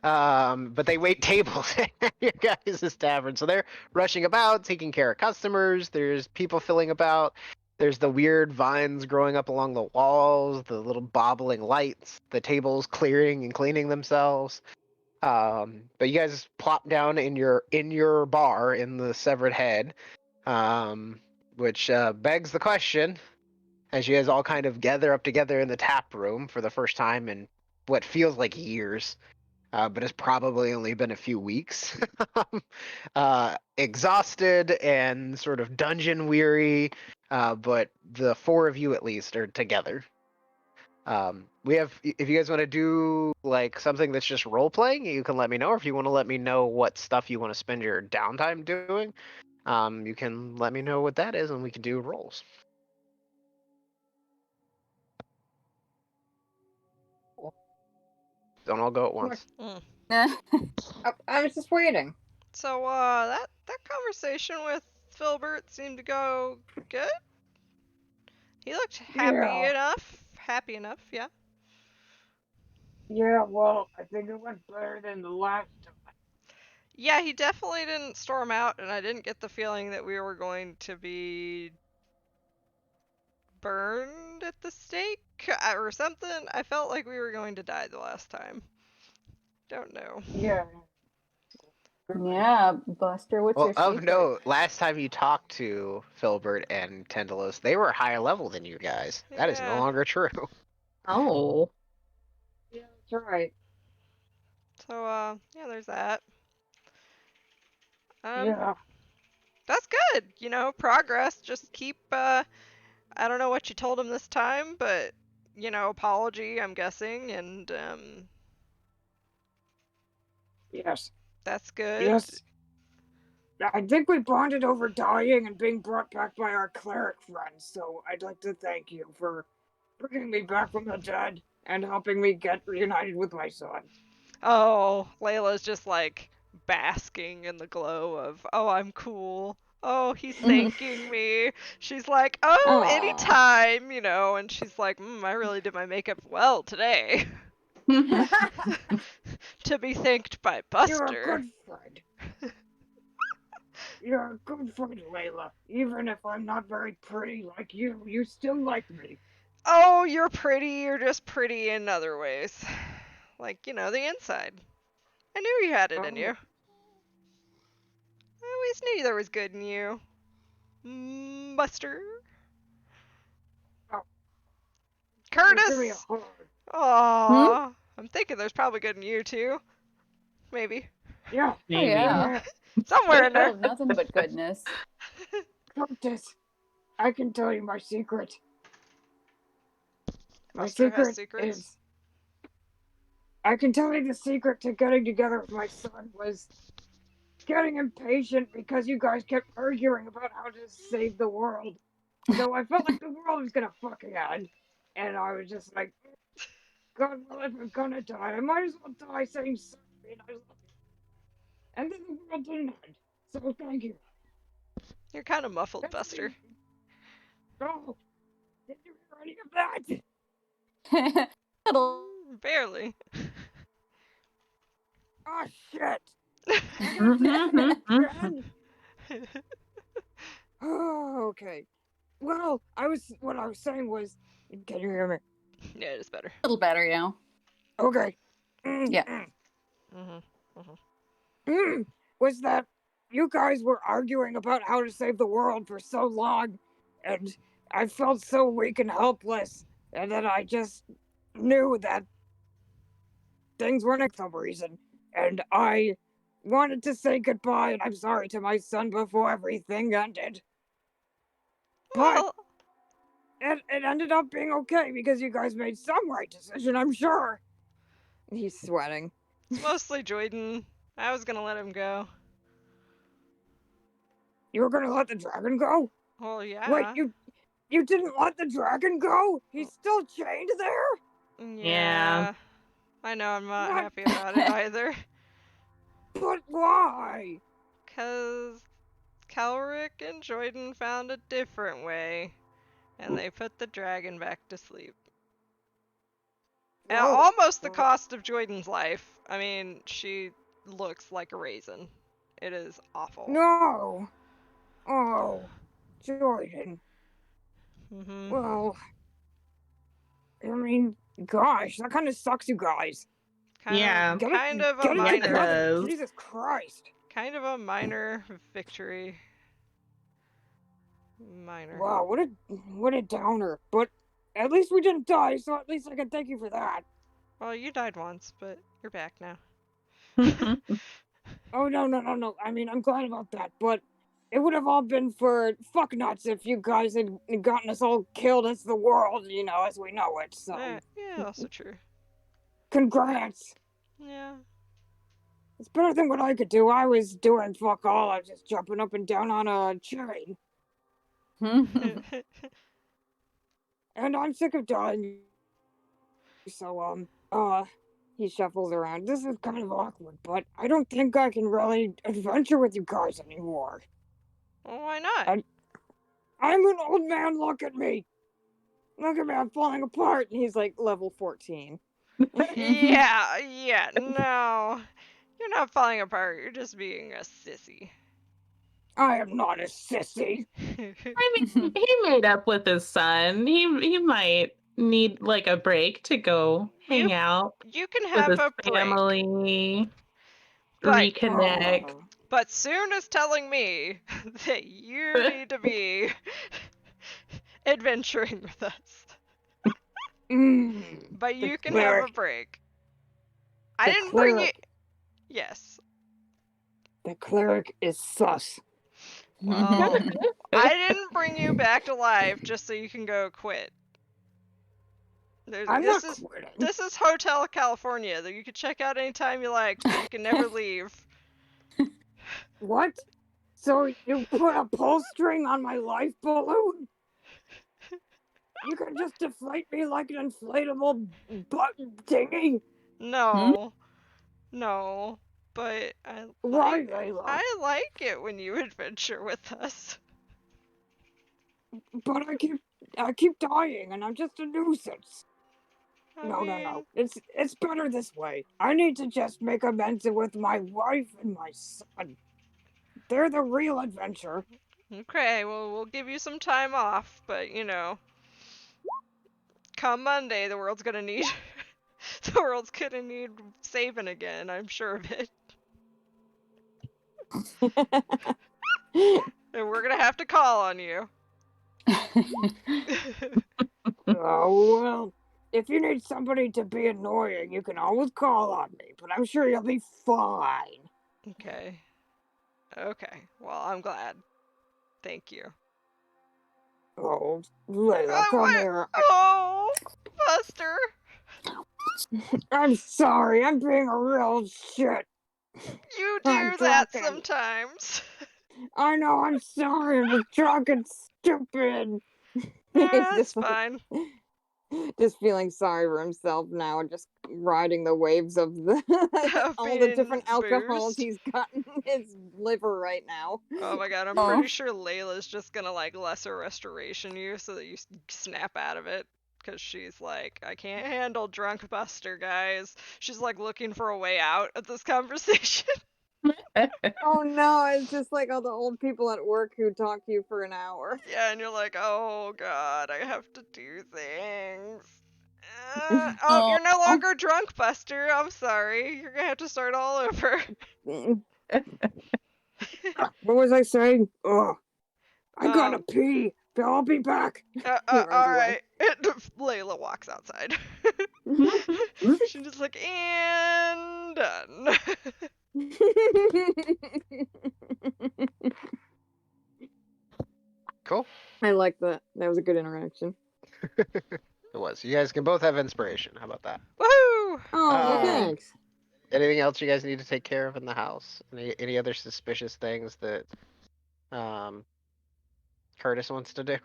But they wait tables at your guys' tavern. So they're rushing about, taking care of customers. There's people filling about. There's the weird vines growing up along the walls, the little bobbling lights, the tables clearing and cleaning themselves. But you guys plop down in your bar in the Severed Head, which begs the question, as you guys all kind of gather up together in the tap room for the first time in what feels like years, but has probably only been a few weeks. Exhausted and sort of dungeon weary, but the four of you at least are together. We have, if you guys want to do like something that's just role playing, you can let me know. Or if you want to let me know what stuff you want to spend your downtime doing, you can let me know what that is, and we can do roles. Don't all go at once. I was just waiting. So, that conversation with Filbert seemed to go good. He looked happy enough. Happy enough, yeah. Yeah, well, I think it went better than the last time. Yeah, he definitely didn't storm out, and I didn't get the feeling that we were going to be burned at the stake or something. I felt like we were going to die the last time. Don't know. Yeah. Yeah, Buster, what's Well, your of secret? note, last time you talked to Filbert and Tendalos, they were higher level than you guys. That is no Yeah. longer true. Oh. Yeah, that's right. So, yeah, there's that. Yeah. That's good. You know, progress. Just keep, I don't know what you told him this time, but, you know, apology, I'm guessing, and, Yes. that's good. Yes. I think we bonded over dying and being brought back by our cleric friends, so I'd like to thank you for bringing me back from the dead and helping me get reunited with my son. Oh, Layla's just like basking in the glow of, oh, I'm cool. Oh, he's thanking me. She's like, oh, Aw. anytime, you know, and she's like, I really did my makeup well today. To be thanked by You're a Buster. good friend. You're a good friend, Layla. Even if I'm not very pretty like you still like me. Oh, you're pretty. You're just pretty in other ways. Like, you know, the inside. I knew you had it in you. I always knew there was good in you. Buster. Oh, give me a Curtis! hug. Aww. I'm thinking there's probably good in you too. Maybe. Yeah. Maybe. Yeah. Somewhere in Full there. of nothing but goodness. Curtis, I can tell you my secret. My Buster has secret secrets. is... I can tell you the secret to getting together with my son was getting impatient because you guys kept arguing about how to save the world. So I felt like the world was gonna fucking end. And I was just like, God, well, if I'm gonna die, I might as well die saying sorry and I love you. And then the world didn't end. So thank you. You're kind of muffled, Buster. Oh, did you hear any of that? Little. Barely. Oh, shit. I gotta say that again. Oh, okay. Well, what I was saying was, can you hear me? Yeah, it is better. A little better, yeah. Okay. Yeah. Was that you guys were arguing about how to save the world for so long, and I felt so weak and helpless, and then I just knew that things weren't for some reason, and I wanted to say goodbye and I'm sorry to my son before everything ended. But Well, it ended up being okay because you guys made some right decision, I'm sure. He's sweating. it's mostly Jordan. I was gonna let him go. You were gonna let the dragon go? Well, yeah. Wait, you didn't let the dragon go? He's still chained there? Yeah. I know, I'm not What? happy about it either. But why? 'Cause Calric and Jordan found a different way, and they put the dragon back to sleep. almost the cost of Jordan's life. I mean, she looks like a raisin. It is awful. No. Oh, Jordan. Mm-hmm. Well, I mean, gosh, that kind of sucks, you guys. Yeah. Kind of a Get it Yeah, it minor. together. does. Jesus Christ. Kind of a minor victory. Minor. Wow, what a downer. But at least we didn't die, so at least I can thank you for that. Well, you died once, but you're back now. Oh, no. I mean, I'm glad about that, but it would have all been for fuck nuts if you guys had gotten us all killed as the world, as we know it, so. Yeah, also true. Congrats. Yeah. It's better than what I could do. I was doing fuck all. I was just jumping up and down on a train. And I'm sick of dying. So, he shuffles around. This is kind of awkward, but I don't think I can really adventure with you guys anymore. Well, why not? I'm an old man, look at me! Look at me, I'm falling apart! And he's like level 14. Yeah, no. You're not falling apart, you're just being a sissy. I am not a sissy! I mean, he made up with his son. He might need like a break to go hang out You can with have his a break. family, But- reconnect. But Soon is telling me that you need to be adventuring with us. But you can have a cleric. break. I The didn't bring you. cleric. Yes. The cleric is sus. Well, I didn't bring you back to life just so you can go quit. I'm not quitting. This is Hotel California that you can check out anytime you like, but you can never leave. What? So you put a pull string on my life balloon? You can just deflate me like an inflatable butt dinghy? No. No. But Why, Layla? I like it when you adventure with us. But I keep dying, and I'm just a nuisance. No. It's better this way. I need to just make amends with my wife and my son. They're the real adventure. Okay, well, we'll give you some time off, but come Monday, the world's gonna need saving again. I'm sure of it, and we're gonna have to call on you. Oh, well, if you need somebody to be annoying, you can always call on me, but I'm sure you'll be fine. Okay. Well, I'm glad. Thank you. Oh, Layla, come here. Oh, Buster. I'm sorry, I'm being a real shit. You I'm do that drunk. sometimes. I know, I'm sorry, I'm just drunk and stupid. That's just fine. Just feeling sorry for himself now, just riding the waves of Of all the being different alcohols boozed. he's gotten in his liver right now. Oh my god, I'm pretty sure Layla's just gonna like lesser restoration you so that you snap out of it. Because she's like, I can't handle drunk Buster, guys. She's like looking for a way out of this conversation. Oh no, it's just like all the old people at work who talk to you for an hour. Yeah, and you're like, oh god, I have to do things. Oh, you're no longer drunk, Buster. I'm sorry. You're gonna have to start all over. What was I saying? Ugh. I gotta pee. I'll be back. Alright. Layla walks outside. She's just like, and done. Cool. I like that. That was a good interaction. It was. You guys can both have inspiration. How about that? Woohoo! Oh, Uh, thanks. Anything else you guys need to take care of in the house? Any other suspicious things that Curtis wants to do?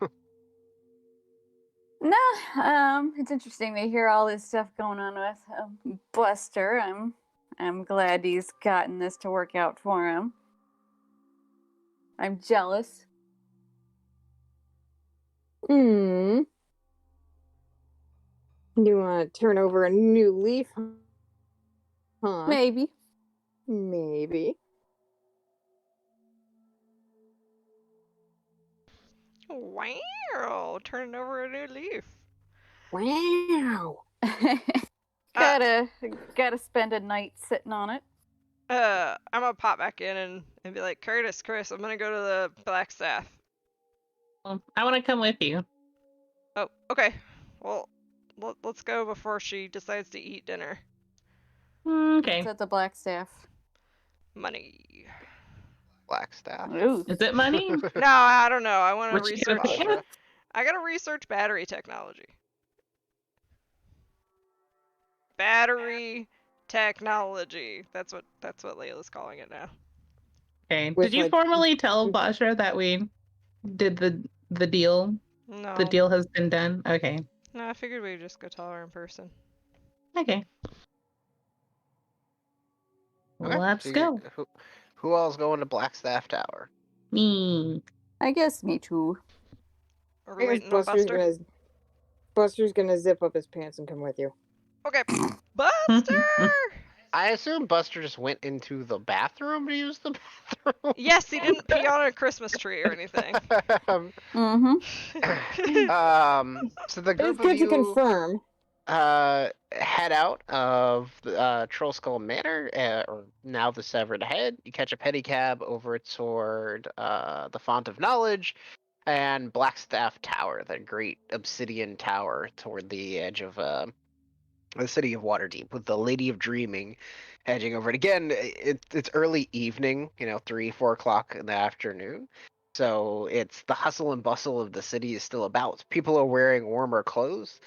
No, it's interesting to hear all this stuff going on with Buster. I'm glad he's gotten this to work out for him. I'm jealous. Hmm. You want to turn over a new leaf, huh? Maybe. Maybe. Wow, turning over a new leaf. Wow. gotta spend a night sitting on it. I'm gonna pop back in and be like, Curtis, Chris, I'm gonna go to the Black Staff. I want to come with you. Oh, okay. Well, let's go before she decides to eat dinner. Okay. It's at the Black Staff. Money. Black staff. Ooh. Is it money? No, I don't know. I want to What you gonna research. pick it? I gotta research battery technology. Battery technology. That's what Layla's calling it now. Okay. With, Did you like- formally tell Bashra that we did the deal? No. The deal has been done? Okay. No, I figured we'd just go tell her in person. Okay. Okay, Let's so go. who all's going to Blackstaff Tower? Me. I guess me too. Are I we guess waiting on Buster? Buster's gonna zip up his pants and come with you. Okay. Buster! I assume Buster just went into the bathroom to use the bathroom. Yes, he didn't pee on a Christmas tree or anything. Mm-hmm. So the It's group of good to you confirm. head out of Troll Skull Manor, or now the Severed Head. You catch a pedicab over toward the Font of Knowledge and Blackstaff Tower, the great obsidian tower toward the edge of the city of Waterdeep, with the Lady of Dreaming hedging over it. Again, it's early evening, 3-4 o'clock in the afternoon. So it's the hustle and bustle of the city is still about. People are wearing warmer clothes,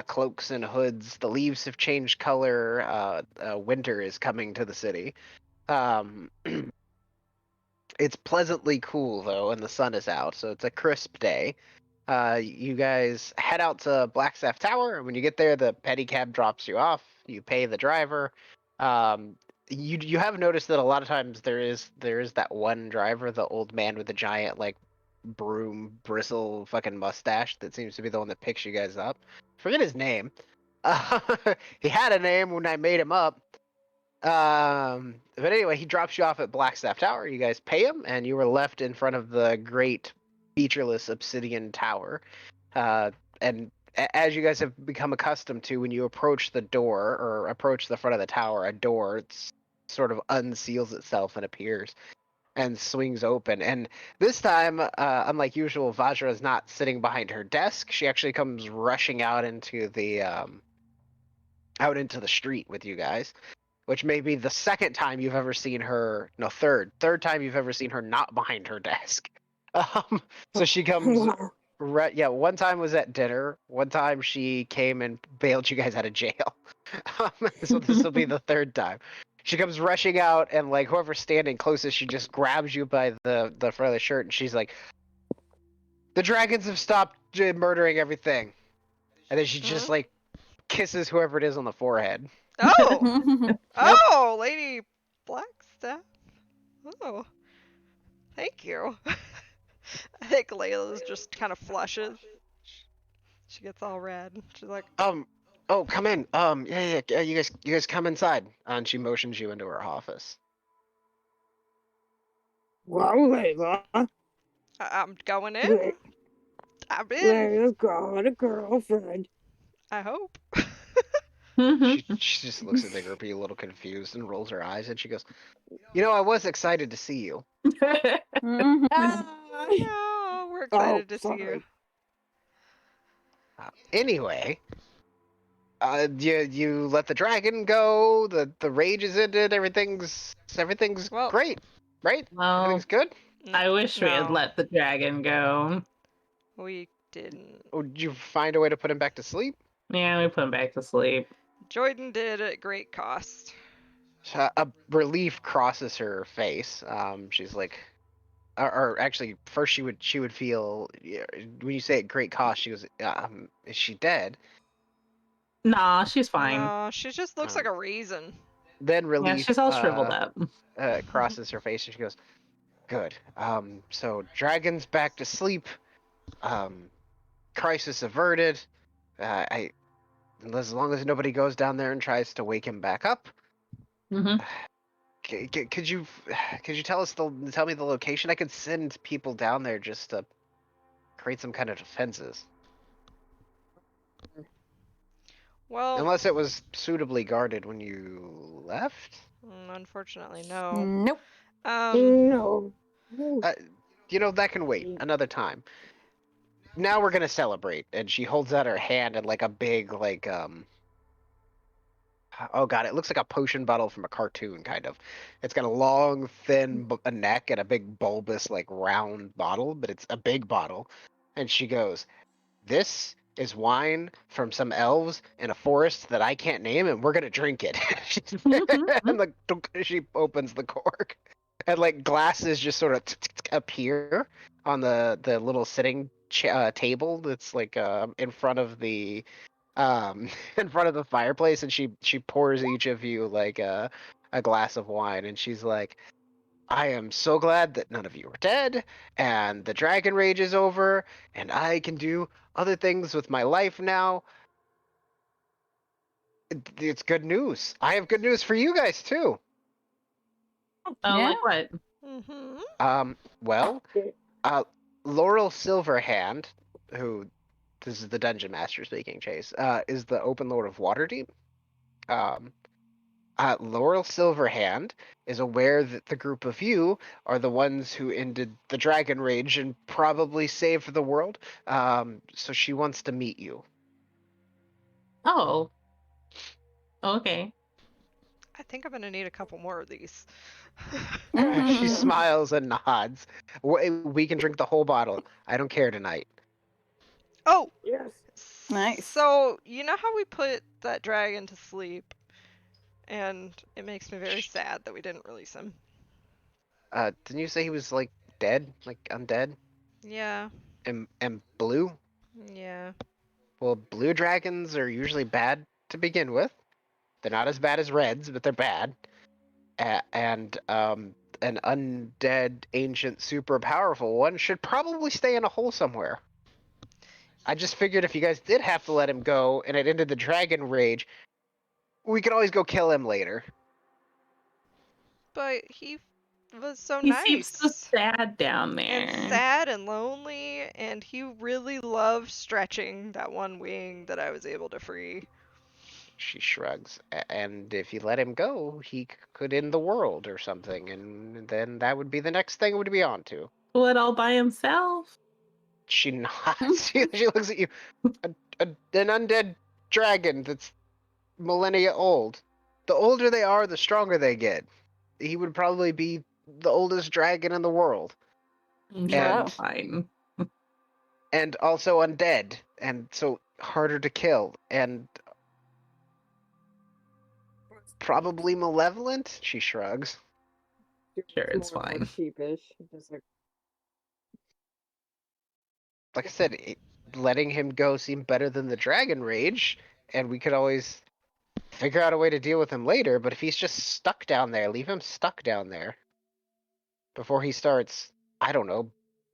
cloaks and hoods. The leaves have changed color. Winter is coming to the city. Um, it's pleasantly cool though, and the sun is out, so it's a crisp day. You guys head out to Blackstaff Tower, and when you get there, the pedicab drops you off. You pay the driver. You have noticed that a lot of times there is that one driver, the old man with the giant like broom bristle fucking mustache, that seems to be the one that picks you guys up. Forget his name. He had a name when I made him up. But anyway, he drops you off at Blackstaff Tower. You guys pay him, and you were left in front of the great featureless obsidian tower. And as you guys have become accustomed to, when you approach the door or approach the front of the tower, a door sort of unseals itself and appears and swings open. And this time, unlike usual, Vajra is not sitting behind her desk. She actually comes rushing out into the street with you guys, which may be the second time you've ever seen her. No, third time you've ever seen her not behind her desk. So she comes. Yeah, one time was at dinner. One time she came and bailed you guys out of jail. So this will be the third time. She comes rushing out, and like whoever's standing closest, she just grabs you by the front of the shirt, and she's like, "The dragons have stopped murdering everything," and then she just like kisses whoever it is on the forehead. Oh! Oh, Lady Blackstaff. Oh. Thank you. I think Layla's just kind of flushes. She gets all red. She's like, Oh, come in. Yeah. You guys come inside. And she motions you into her office. Well, Layla. I'm going in. I'm in. Layla's got a girlfriend. I hope. She just looks at the group, a little confused, and rolls her eyes, and she goes, I was excited to see you. Mhm. No, we're excited to see you. sorry. Anyway, you let the dragon go. The rage is ended. Everything's Well, great, right? Well, Everything's good. I wish we had No, let the dragon go. we didn't. Oh, did you find a way to put him back to sleep? Yeah, we put him back to sleep. Jordan did at great cost. A relief crosses her face. She's like, or actually, first she would feel, when you say at great cost, she goes, is she dead? Nah, she's fine. No, she just looks like a raisin. Then relief. Yeah, she's all shriveled up. Crosses her face, and she goes, "Good. So dragon's back to sleep. Crisis averted. as long as nobody goes down there and tries to wake him back up. Mm-hmm. Could you tell me the location? I could send people down there just to create some kind of defenses. Well, Unless it was suitably guarded when you left. unfortunately, no. Nope. No. That can wait another time. Now we're gonna celebrate, and she holds out her hand and like a big oh god, it looks like a potion bottle from a cartoon kind of. It's got a long, thin a neck and a big bulbous like round bottle, but it's a big bottle. And she goes, "This is wine from some elves in a forest that I can't name, and we're gonna drink it." And like she opens the cork, and like glasses just sort of appear on the little sitting table that's like in front of the in front of the fireplace, and she pours each of you like a glass of wine, and she's like, "I am so glad that none of you are dead, and the dragon rage is over, and I can do other things with my life now. It's good news. I have good news for you guys too. Oh, Yeah. like what? Well, Laurel Silverhand, who this is the dungeon master speaking, Chase, is the Open Lord of Waterdeep. Laurel Silverhand is aware that the group of you are the ones who ended the dragon rage and probably saved the world. So she wants to meet you." Oh. Okay. I think I'm gonna need a couple more of these. She smiles and nods. We can drink the whole bottle. I don't care tonight. Oh, Yes. Nice. So you know how we put that dragon to sleep, and it makes me very sad that we didn't release him. Didn't you say he was like dead, like undead, Yeah. and blue? Yeah. Well, blue dragons are usually bad to begin with. They're not as bad as reds, but they're bad. And an undead, ancient, super powerful one should probably stay in a hole somewhere. I just figured if you guys did have to let him go and it ended the dragon rage, we could always go kill him later. But he was so He seems so nice sad down there. and sad and lonely, and he really loved stretching that one wing that I was able to free. She shrugs. And if you let him go, he could end the world or something, and then that would be the next thing we'd be on to. What, all by himself? She nods. She looks at you. An undead dragon that's millennia old. The older they are, the stronger they get. He would probably be the oldest dragon in the world. Wow. Fine. And also undead, and so harder to kill, and probably malevolent? She shrugs. Sure, it's More fine. sheepish. Just like, Like I said, letting him go seemed better than the dragon rage, and we could always figure out a way to deal with him later, but if he's just stuck down there, leave him stuck down there. Before he starts, I don't know,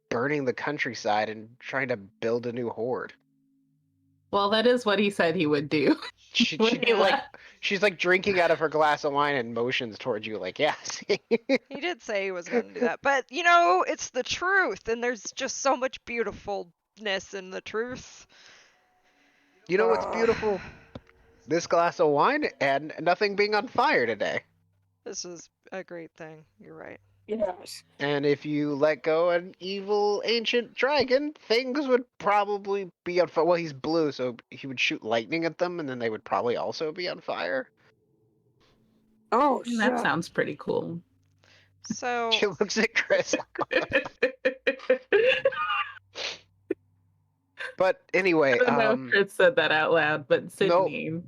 burning the countryside and trying to build a new horde. Well, that is what he said he would do. She When he like left. she's like drinking out of her glass of wine and motions towards you like, yeah, see? He did say he was going to do that, but you know, it's the truth, and there's just so much beautifulness in the truth. You know what's beautiful? This glass of wine and nothing being on fire today. This is a great thing. You're right. Yes. And if you let go an evil ancient dragon, things would probably be on fire. Well, he's blue, so he would shoot lightning at them, and then they would probably also be on fire. Oh, That shit. sounds pretty cool. So She looks at Chris. But anyway, I don't know if Chris said that out loud, but no, Sydney.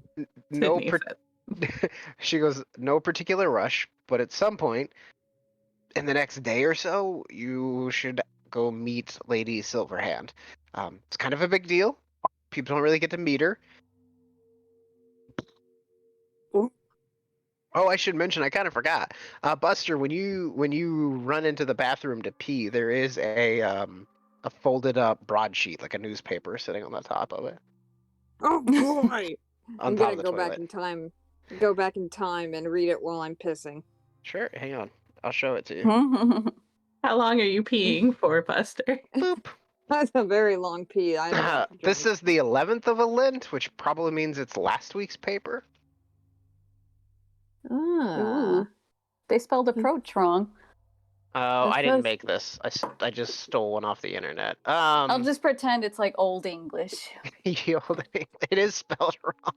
no. Sydney said. She goes, no particular rush, but at some point in the next day or so, you should go meet Lady Silverhand. It's kind of a big deal. People don't really get to meet her. Ooh. Oh, I should mention, I kind of forgot. Buster, when you run into the bathroom to pee, there is a folded up broadsheet, like a newspaper, sitting on the top of it. Oh boy. On I'm top gonna of the go toilet. back in time. Go back in time and read it while I'm pissing. Sure, hang on. I'll show it to you. How long are you peeing for, Buster? Boop. That's a very long pee. I don't have to This drink. is the 11th of a Lent, which probably means it's last week's paper. Ah. They spelled approach wrong. Oh, It I didn't says- make this. I just stole one off the internet. I'll just pretend it's like old English. It is spelled wrong.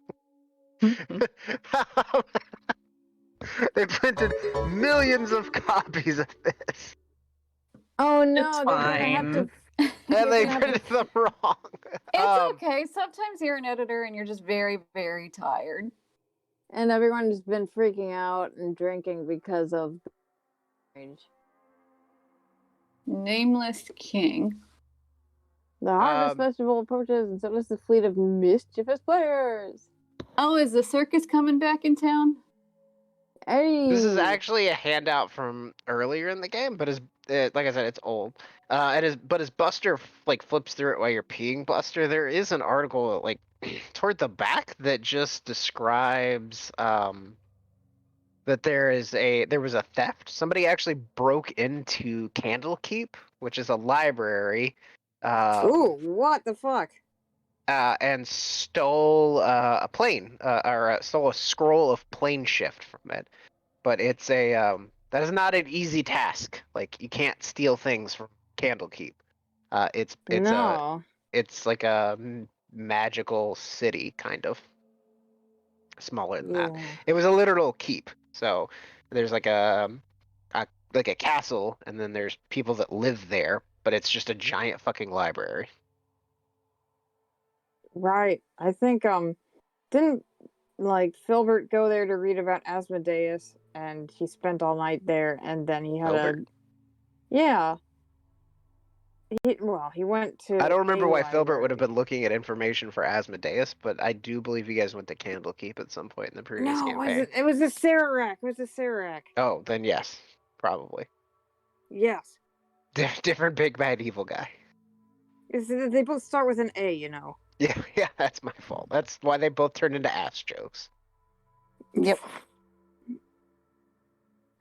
They printed millions of copies of this, Oh It's no, they're gonna have to. and You're they gonna have to- printed them wrong. It's okay. Sometimes you're an editor and you're just very, very tired. And everyone's been freaking out and drinking because of the rage. Nameless King. The Harvest Um, Festival approaches, and so does the fleet of mischievous players. Oh, is the circus coming back in town? Hey, This is actually a handout from earlier in the game, but like I said, it's old. But as Buster like flips through it while you're peeing, Buster, there is an article like toward the back that just describes that there was a theft. Somebody actually broke into Candlekeep, which is a library, ooh, what the fuck? and stole a plane, or stole a scroll of plane shift from it. But it's that is not an easy task. Like you can't steal things from Candlekeep. No. It's like a magical city kind of. Smaller than that. Yeah. It was a literal keep. So there's like a castle, and then there's people that live there, but it's just a giant fucking library. Right. I think didn't like Filbert go there to read about Asmodeus, and he spent all night there, and then he had Filbert? yeah. He went to. I don't remember a why Filbert would have library. been looking at information for Asmodeus, but I do believe you guys went to Candlekeep at some point in the previous No, campaign. it was a Sararak. It was a Sararak. Oh, then yes, probably. Yes. Different big bad evil guy. They both start with an A, you know. Yeah, that's my fault. That's why they both turned into ass jokes. Yep.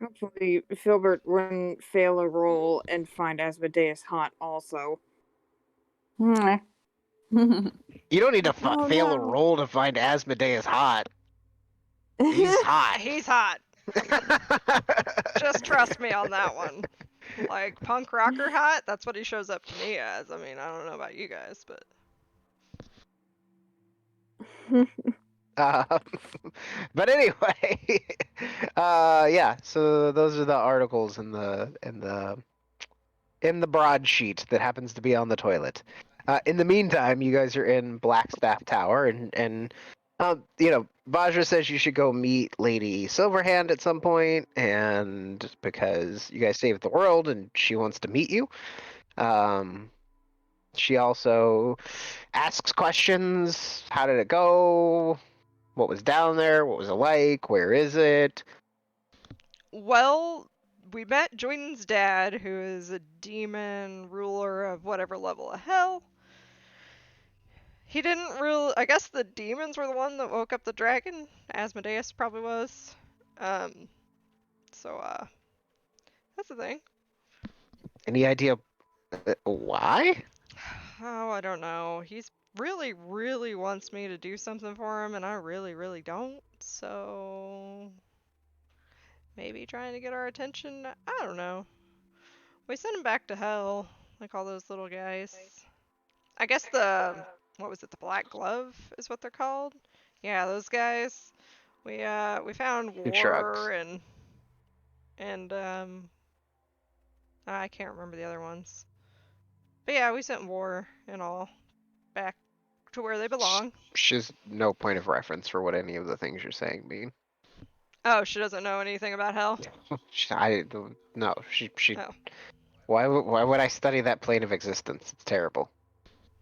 Hopefully, Filbert wouldn't fail a roll and find Asmodeus hot also. Mwah. You don't need to Oh, fail a no. roll to find Asmodeus hot. He's hot. He's hot. Just trust me on that one. Like punk rocker hot, that's what he shows up to me as. I mean, I don't know about you guys, but Um, but anyway, yeah. So those are the articles in the broadsheet that happens to be on the toilet. In the meantime, you guys are in Blackstaff Tower, and Vajra says you should go meet Lady Silverhand at some point, and because you guys saved the world, and she wants to meet you. She also asks questions. How did it go? What was down there? What was it like? Where is it? well, we met Jordan's dad, who is a demon ruler of whatever level of hell. He didn't really. I guess the demons were the one that woke up the dragon. Asmodeus probably was. So that's the thing. Any idea why? Oh, I don't know. He's really, really wants me to do something for him, and I really, really don't. So maybe trying to get our attention. I don't know. We sent him back to hell, like all those little guys. I guess what was it? The Black Glove is what they're called. Yeah, those guys. We found He shrugs. War and I can't remember the other ones. But yeah, we sent War and all back to where they belong. She's no point of reference for what any of the things you're saying mean. Oh, she doesn't know anything about hell? No. She. Oh. Why would I study that plane of existence? It's terrible.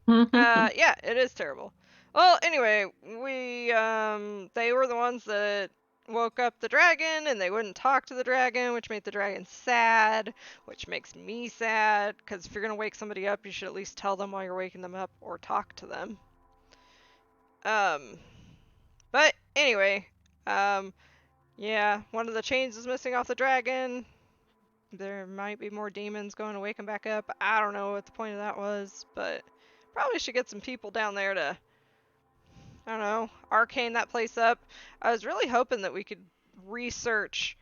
Yeah, it is terrible. Well, anyway, they were the ones that woke up the dragon, and they wouldn't talk to the dragon, which made the dragon sad, which makes me sad, because if you're gonna wake somebody up, you should at least tell them while you're waking them up, or talk to them. But anyway, yeah, one of the chains is missing off the dragon. There might be more demons going to wake him back up. I don't know what the point of that was, but probably should get some people down there to, I don't know, arcane that place up. I was really hoping that we could research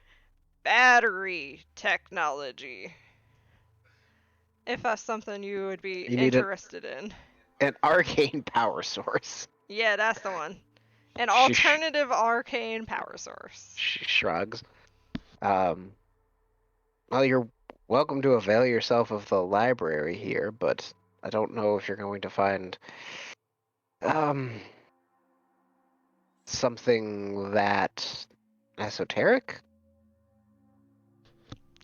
battery technology. If that's something you would be You need interested in. an arcane power source. Yeah, that's the one. An She alternative arcane power source. She shrugs. Well, you're welcome to avail yourself of the library here, but I don't know if you're going to find something that esoteric.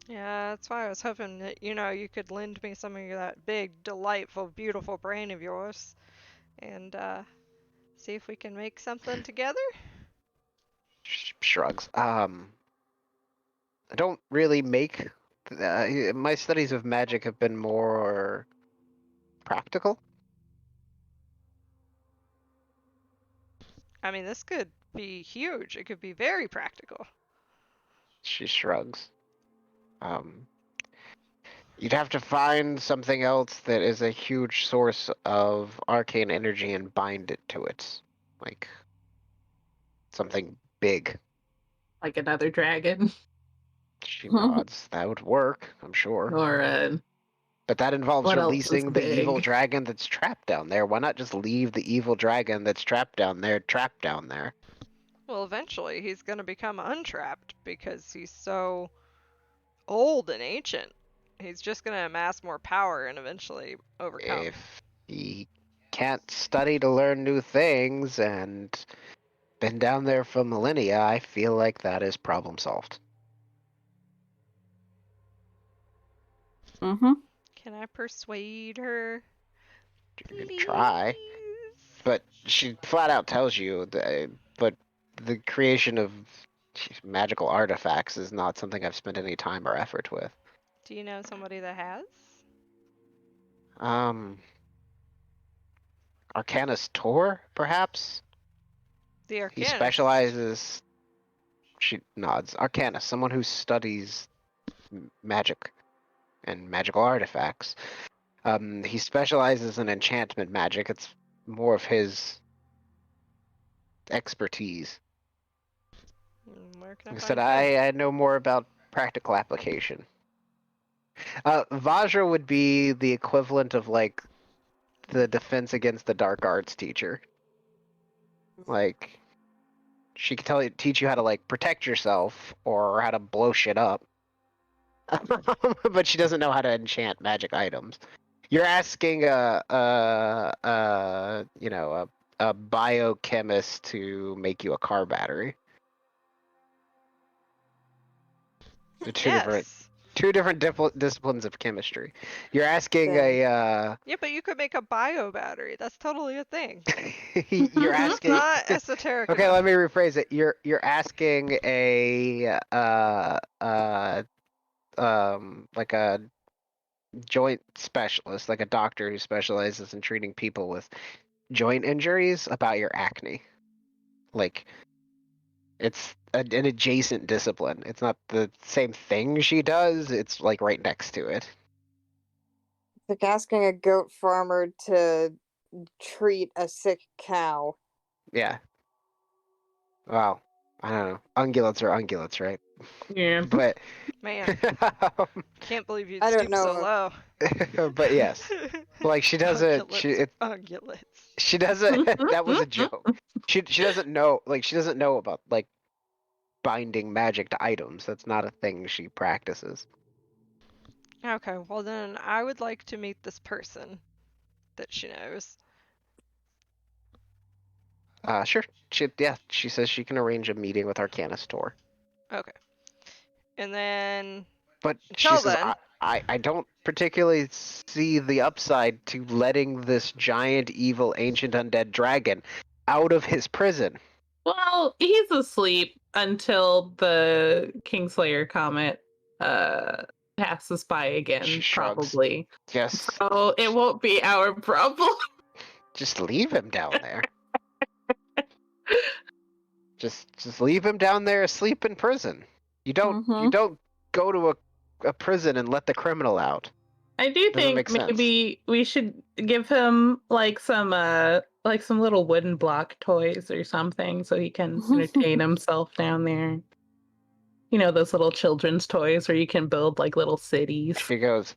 Yeah, that's why I was hoping that, you could lend me some of that big, delightful, beautiful brain of yours and see if we can make something together. Shrugs. I don't really make. My studies of magic have been more practical. I mean, this could be huge. It could be very practical. She shrugs. You'd have to find something else that is a huge source of arcane energy and bind it to it. Like something big. Like another dragon. She nods. That would work, I'm sure. Or But that involves what else is releasing the evil big? dragon that's trapped down there. Why not just leave the evil dragon that's trapped down there? Well, eventually he's going to become untrapped because he's so old and ancient. He's just going to amass more power and eventually overcome. If he can't study to learn new things and been down there for millennia, I feel like that is problem solved. Mm-hmm. Can I persuade her? You can try. Please? But she flat out tells you but the creation of magical artifacts is not something I've spent any time or effort with. Do you know somebody that has? Arcanus Tor, perhaps? The Arcanist. He specializes. She nods. Arcanus, someone who studies magic and magical artifacts. He specializes in enchantment magic. It's more of his expertise. Where can I Like I find said, him? I know more about practical application. Vajra would be the equivalent of like the defense against the dark arts teacher. Like she could teach you how to like protect yourself or how to blow shit up. But she doesn't know how to enchant magic items. You're asking a biochemist to make you a car battery. They're two different disciplines of chemistry. You're asking Yeah, but you could make a bio battery. That's totally a thing. You're asking. Not esoteric. Okay, enough. let me rephrase it. You're asking like a joint specialist, like a doctor who specializes in treating people with joint injuries about your acne. Like it's an adjacent discipline. It's not the same thing she does. It's like right next to it. It's like asking a goat farmer to treat a sick cow. Yeah. Well, I don't know. Ungulates are ungulates, right? Yeah. But Man, can't believe you'd I don't stoop so know. low. but yes. Like she doesn't Ungulates. she doesn't that was a joke. She doesn't know about like binding magic to items. That's not a thing she practices. Okay, well then I would like to meet this person that she knows. Sure. She says she can arrange a meeting with Arcanus Tor. Okay. And then But she Until says then. I don't particularly see the upside to letting this giant evil ancient undead dragon out of his prison. Well, he's asleep until the Kingslayer comet passes by again, She shrugs. probably. Just So it won't be our problem. leave him down there. Just leave him down there asleep in prison. You Mhm. don't go to a prison and let the criminal out. I do Doesn't make think sense. maybe we should give him like some little wooden block toys or something so he can entertain himself down there. You know, those little children's toys where you can build like little cities. She goes,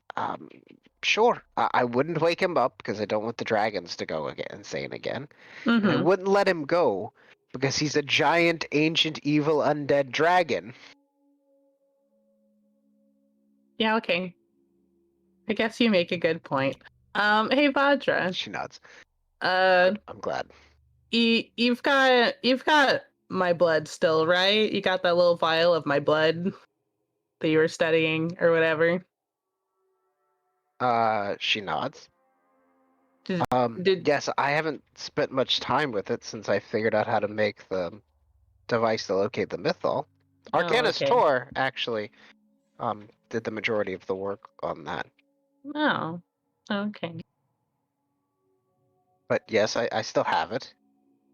sure. I wouldn't wake him up because I don't want the dragons to go insane again. And I Mm-hmm. wouldn't let him go because he's a giant, ancient, evil, undead dragon. Yeah, okay. I guess you make a good point. Hey Vajra. She nods. Uh I'm glad. you've got my blood still, right? You got that little vial of my blood that you were studying or whatever. She nods. Did Yes, I haven't spent much time with it since I figured out how to make the device to locate the mythol. Arcanus okay. Tor actually did the majority of the work on that. Oh. Okay. But yes, I still have it.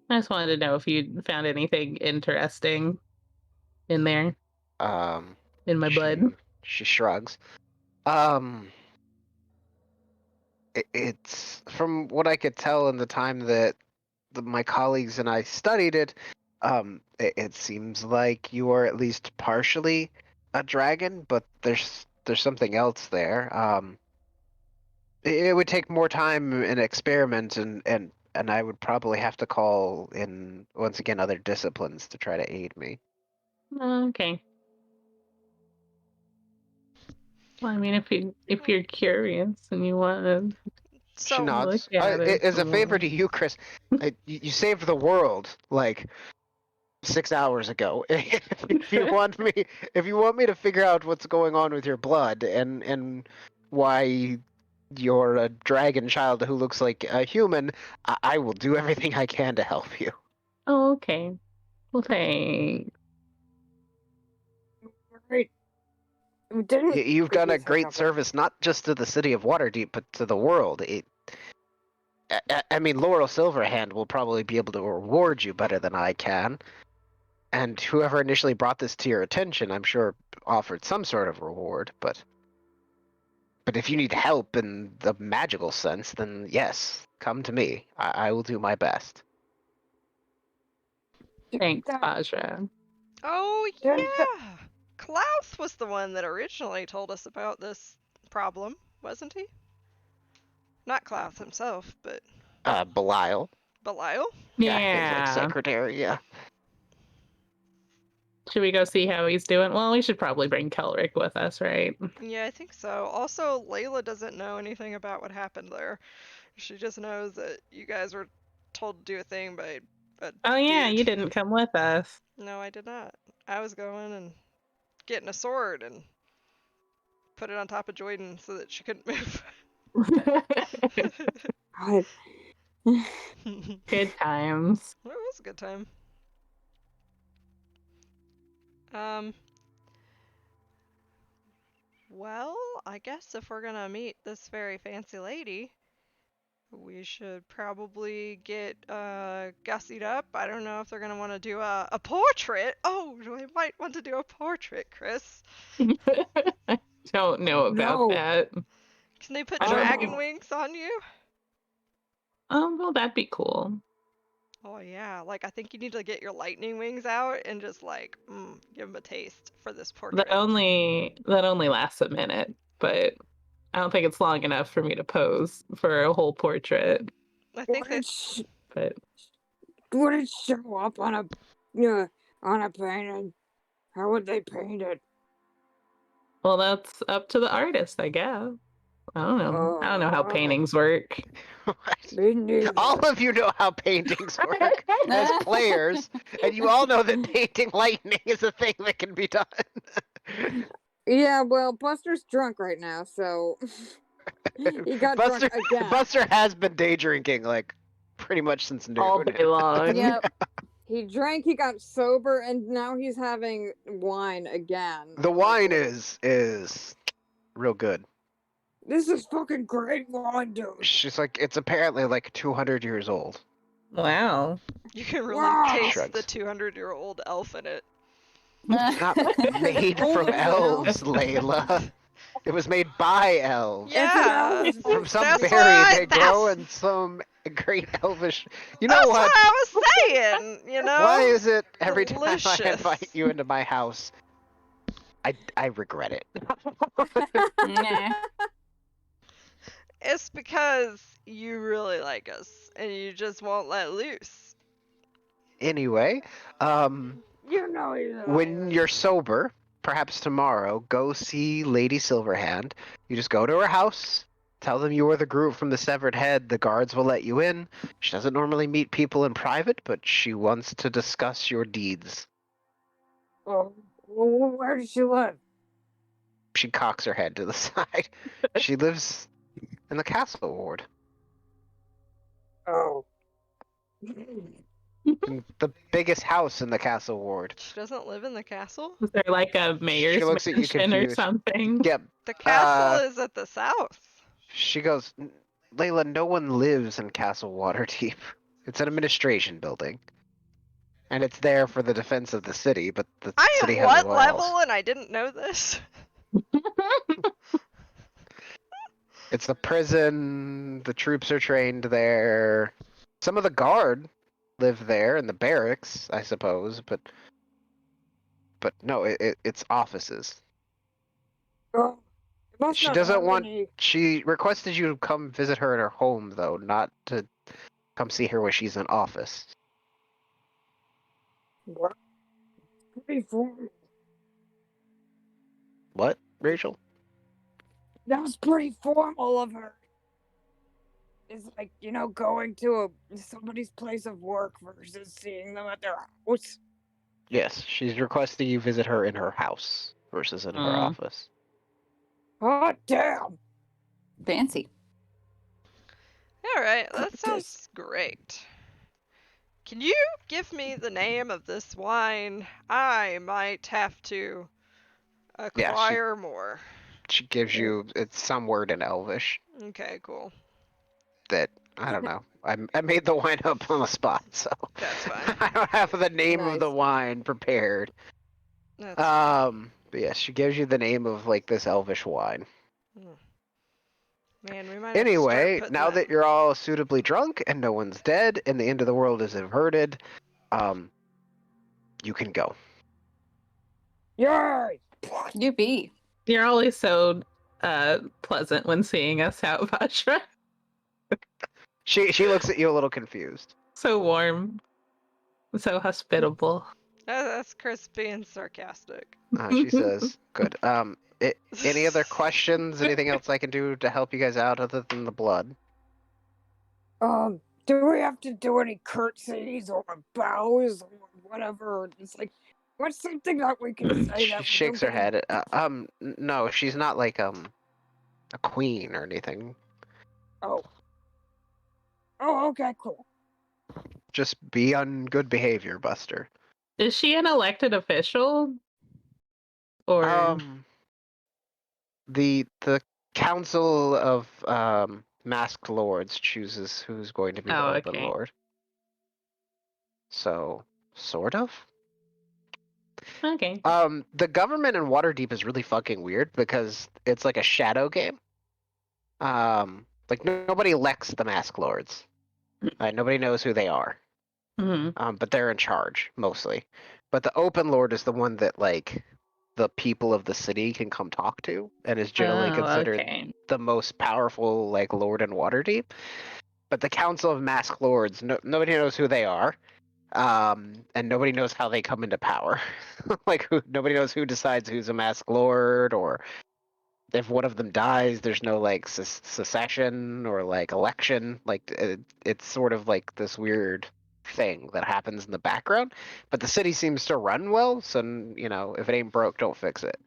I just wanted to know if you found anything interesting in there. In my blood. She shrugs. It's from what I could tell in the time that my colleagues and I studied it. It seems like you are at least partially a dragon, but there's something else there. It would take more time and experiment, and I would probably have to call in once again other disciplines to try to aid me. Okay. Well, I mean, if you're curious and you want to She So nods. look at it As a some favor more. to you, Chris, you saved the world like 6 hours ago. If you want me, to figure out what's going on with your blood and why you're a dragon child who looks like a human, I will do everything I can to help you. Oh, okay. Well, thanks. Right. Didn't You've done a he's like, great "Okay." service not just to the city of Waterdeep, but to the world. I mean, Laurel Silverhand will probably be able to reward you better than I can. And whoever initially brought this to your attention, I'm sure offered some sort of reward, but if you need help in the magical sense, then yes, come to me. I will do my best. Thanks, That- Vajra. Oh, Didn't the- yeah. Klaus was the one that originally told us about this problem, wasn't he? Not Klaus himself, but Belial. Belial. Yeah, his Yeah. secretary, yeah. Should we go see how he's doing? Well, we should probably bring Kelric with us, right? Yeah, I think so. Also, Layla doesn't know anything about what happened there. She just knows that you guys were told to do a thing by a Oh yeah, dude. you didn't come with us. No, I did not. I was going and getting a sword and put it on top of Joyden so that she couldn't move. God. Good times. It was a good time. Well, I guess if we're gonna meet this very fancy lady, we should probably get gussied up. I don't know if they're gonna want to do a portrait. Oh, I might want to do a portrait, Chris. I don't know about No. that. Can they put I don't dragon know. wings on you? Well, that'd be cool. Oh yeah, like I think you need to get your lightning wings out and just like give them a taste for this portrait. That only lasts a minute, but I don't think it's long enough for me to pose for a whole portrait. I think Would that But it show up on a painting? How would they paint it? well, that's up to the artist, I guess. I don't know. I don't know how paintings work. Me neither. All of you know how paintings work as players, and you all know that painting lightning is a thing that can be done. Yeah, well, Buster's drunk right now, so he got Buster, drunk again. Buster has been day drinking like pretty much since noon. All day long. Yep. He drank, he got sober, and now he's having wine again. The wine is real good. This is fucking great wine, dude. She's like, it's apparently like 200 years old. Wow. You can really Wow. taste Shrugs. the 200-year-old elf in it. It's not made from Only elves, Layla. It was made by elves. Yeah, It's an From some that's berry why they grow in some great elvish. You know that's what? what I was saying. You know. Why is it every time I Delicious. invite you into my house, I regret it? Nah. It's because you really like us and you just won't let loose. Anyway, You know he's a when liar. you're sober, perhaps tomorrow, go see Lady Silverhand. You just go to her house, tell them you are the group from the Severed Head. The guards will let you in. She doesn't normally meet people in private, but she wants to discuss your deeds. Well, where does she live? She cocks her head to the side. She lives in the castle ward. Oh. In the biggest house in the castle ward. She doesn't live in the castle? Is there like a mayor's looks at you mansion or confused. something? Yep. The castle is at the south. She goes, Layla, no one lives in Castle Waterdeep. It's an administration building. And it's there for the defense of the city, but the I city am has what walls. level and I didn't know this? It's the prison, the troops are trained there. Some of the guard live there in the barracks, I suppose, but no, it's offices. Oh, it must She not doesn't have want. any. She requested you to come visit her in her home, though, not to come see her when she's in office. What? Pretty formal. What, Rachel? That was pretty formal of her. It's like, going to somebody's place of work versus seeing them at their house. Yes, she's requesting you visit her in her house versus in her office. Oh, damn. Fancy. Alright, that This- sounds great. Can you give me the name of this wine? I might have to acquire more. She gives you it's some word in Elvish Okay, cool. that I don't know. I made the wine up on the spot, so That's fine. I don't have the name of the Nice. wine prepared. That's fine. But yes, she gives you the name of like this Elvish wine. Man, we might have to start Anyway, putting now that you're all suitably drunk and no one's dead and the end of the world is averted, you can go. Yay! Yippee. You're always so pleasant when seeing us out, Vajra. She looks at you a little confused. So warm. So hospitable. That's Chris being sarcastic. She says, "Good. Any other questions? Anything else I can do to help you guys out other than the blood?" Do we have to do any curtsies or bows or whatever? It's like, what's something that we can say She that we shakes don't her get head. No, she's not like a queen or anything. Oh. Oh, okay, cool. Just be on good behavior, Buster. Is she an elected official? Or The council of masked lords chooses who's going to be the open okay. lord. So, sort of. Okay. The government in Waterdeep is really fucking weird because it's like a shadow game. Like nobody elects the masked lords. Nobody knows who they are. But they're in charge mostly. But the open lord is the one that like the people of the city can come talk to and is generally considered the most powerful like lord in Waterdeep. But the council of masked lords, nobody knows who they are. And nobody knows how they come into power. Like nobody knows who decides who's a masked lord, or if one of them dies, there's no like secession or like election. Like it's sort of like this weird thing that happens in the background. But the city seems to run well, so if it ain't broke, don't fix it.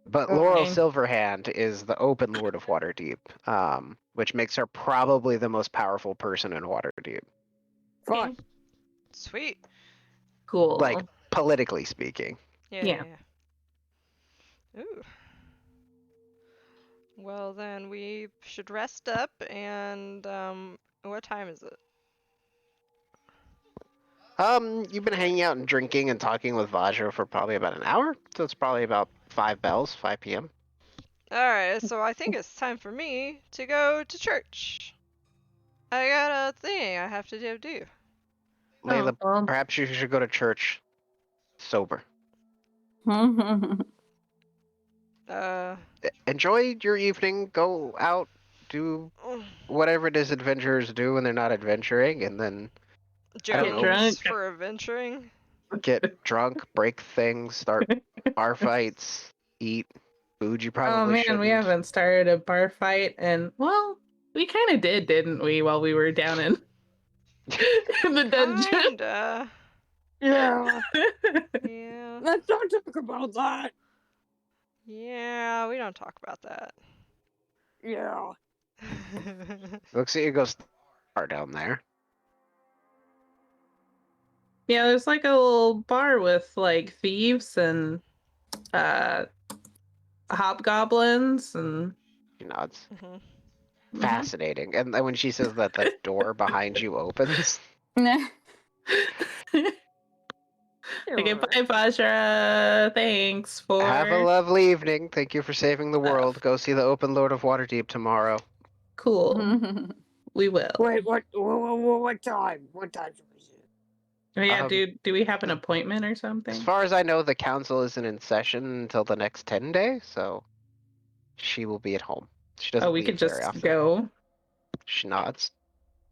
But Laurel Okay. Silverhand is the open lord of Waterdeep, which makes her probably the most powerful person in Waterdeep. Fine. Sweet. Cool. Like politically speaking. Yeah. Ooh. Well, then we should rest up and what time is it? You've been hanging out and drinking and talking with Vajra for probably about an hour, so it's probably about 5 bells, 5 p.m. Alright, so I think it's time for me to go to church. I got a thing I have to do. Layla, well, perhaps you should go to church sober. Enjoy your evening. Go out, do whatever it is adventurers do when they're not adventuring, and then I don't know, Jokes drunk. for adventuring. get drunk, break things, start bar fights, eat food you Oh probably man, shouldn't. we haven't started a bar fight, and well, we kind of did, didn't we? While we were down in in the dungeon. Kinda. Yeah. Yeah. Let's not talk about that. Yeah, we don't talk about that. Yeah. Looks like it goes far down there. Yeah, there's like a little bar with like thieves and hobgoblins and She nods. Mhm. Fascinating. And then when she says that the door behind you opens, Okay, bye, Vajra. Thanks for have a lovely evening. Thank you for saving the world. Go see the Open Lord of Waterdeep tomorrow. Cool. We will. Wait, what time? What time is it? Oh, yeah, Um, do we have an appointment or As something? far as I know, the council isn't in session until the next 10 days, so she will be at home. She doesn't Oh, we leave could very just often. go. She nods.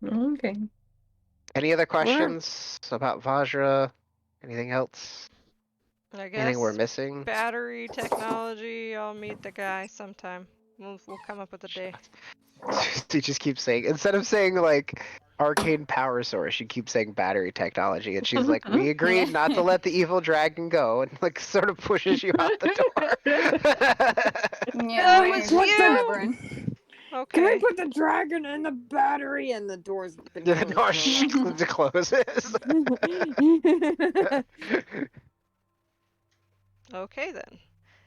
Okay. Any other Where? questions about Vajra? Anything else? I guess Anything we're missing? battery technology. I'll meet the guy sometime. We'll come up with a day. She just keeps saying, instead of saying like arcane power source, she keeps saying battery technology, and she's like, "We agreed not to let the evil dragon go," and like sort of pushes you out the door. Yeah, It you're was just you! jabbering. Can we Okay. put the dragon in the battery and the door's been The door closes. Okay then.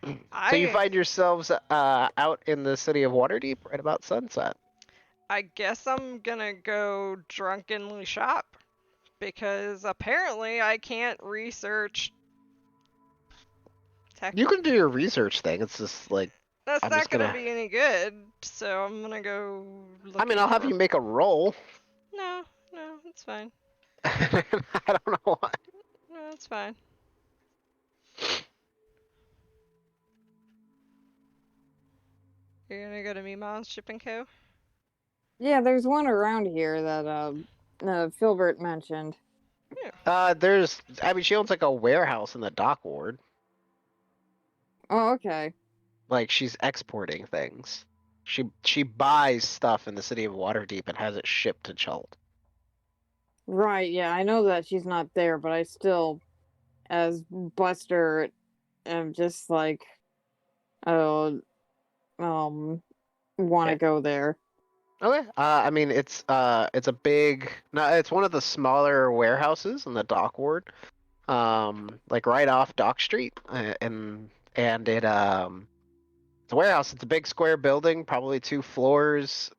So you I find yourselves out in the city of Waterdeep right about sunset. I guess I'm gonna go drunkenly shop because apparently I can't research tech. You can do your research thing. It's just like That's I'm not just gonna gonna. be any good. So I'm gonna go. I mean, I'll have you make a roll. No, it's fine. I don't know why. No, it's fine. You're gonna go to Mimon's Shipping Co. Yeah, there's one around here that Filbert mentioned. There's. I mean, she owns like a warehouse in the dock ward. Oh, okay. Like she's exporting things. She buys stuff in the city of Waterdeep and has it shipped to Chult. Right, yeah, I know that she's not there, but I still, as Buster, am just like, oh, want to Okay. go there. Okay. I mean, it's a big. No, it's one of the smaller warehouses in the dock ward. Like right off Dock Street, and it's a warehouse. It's a big square building, probably 2 floors.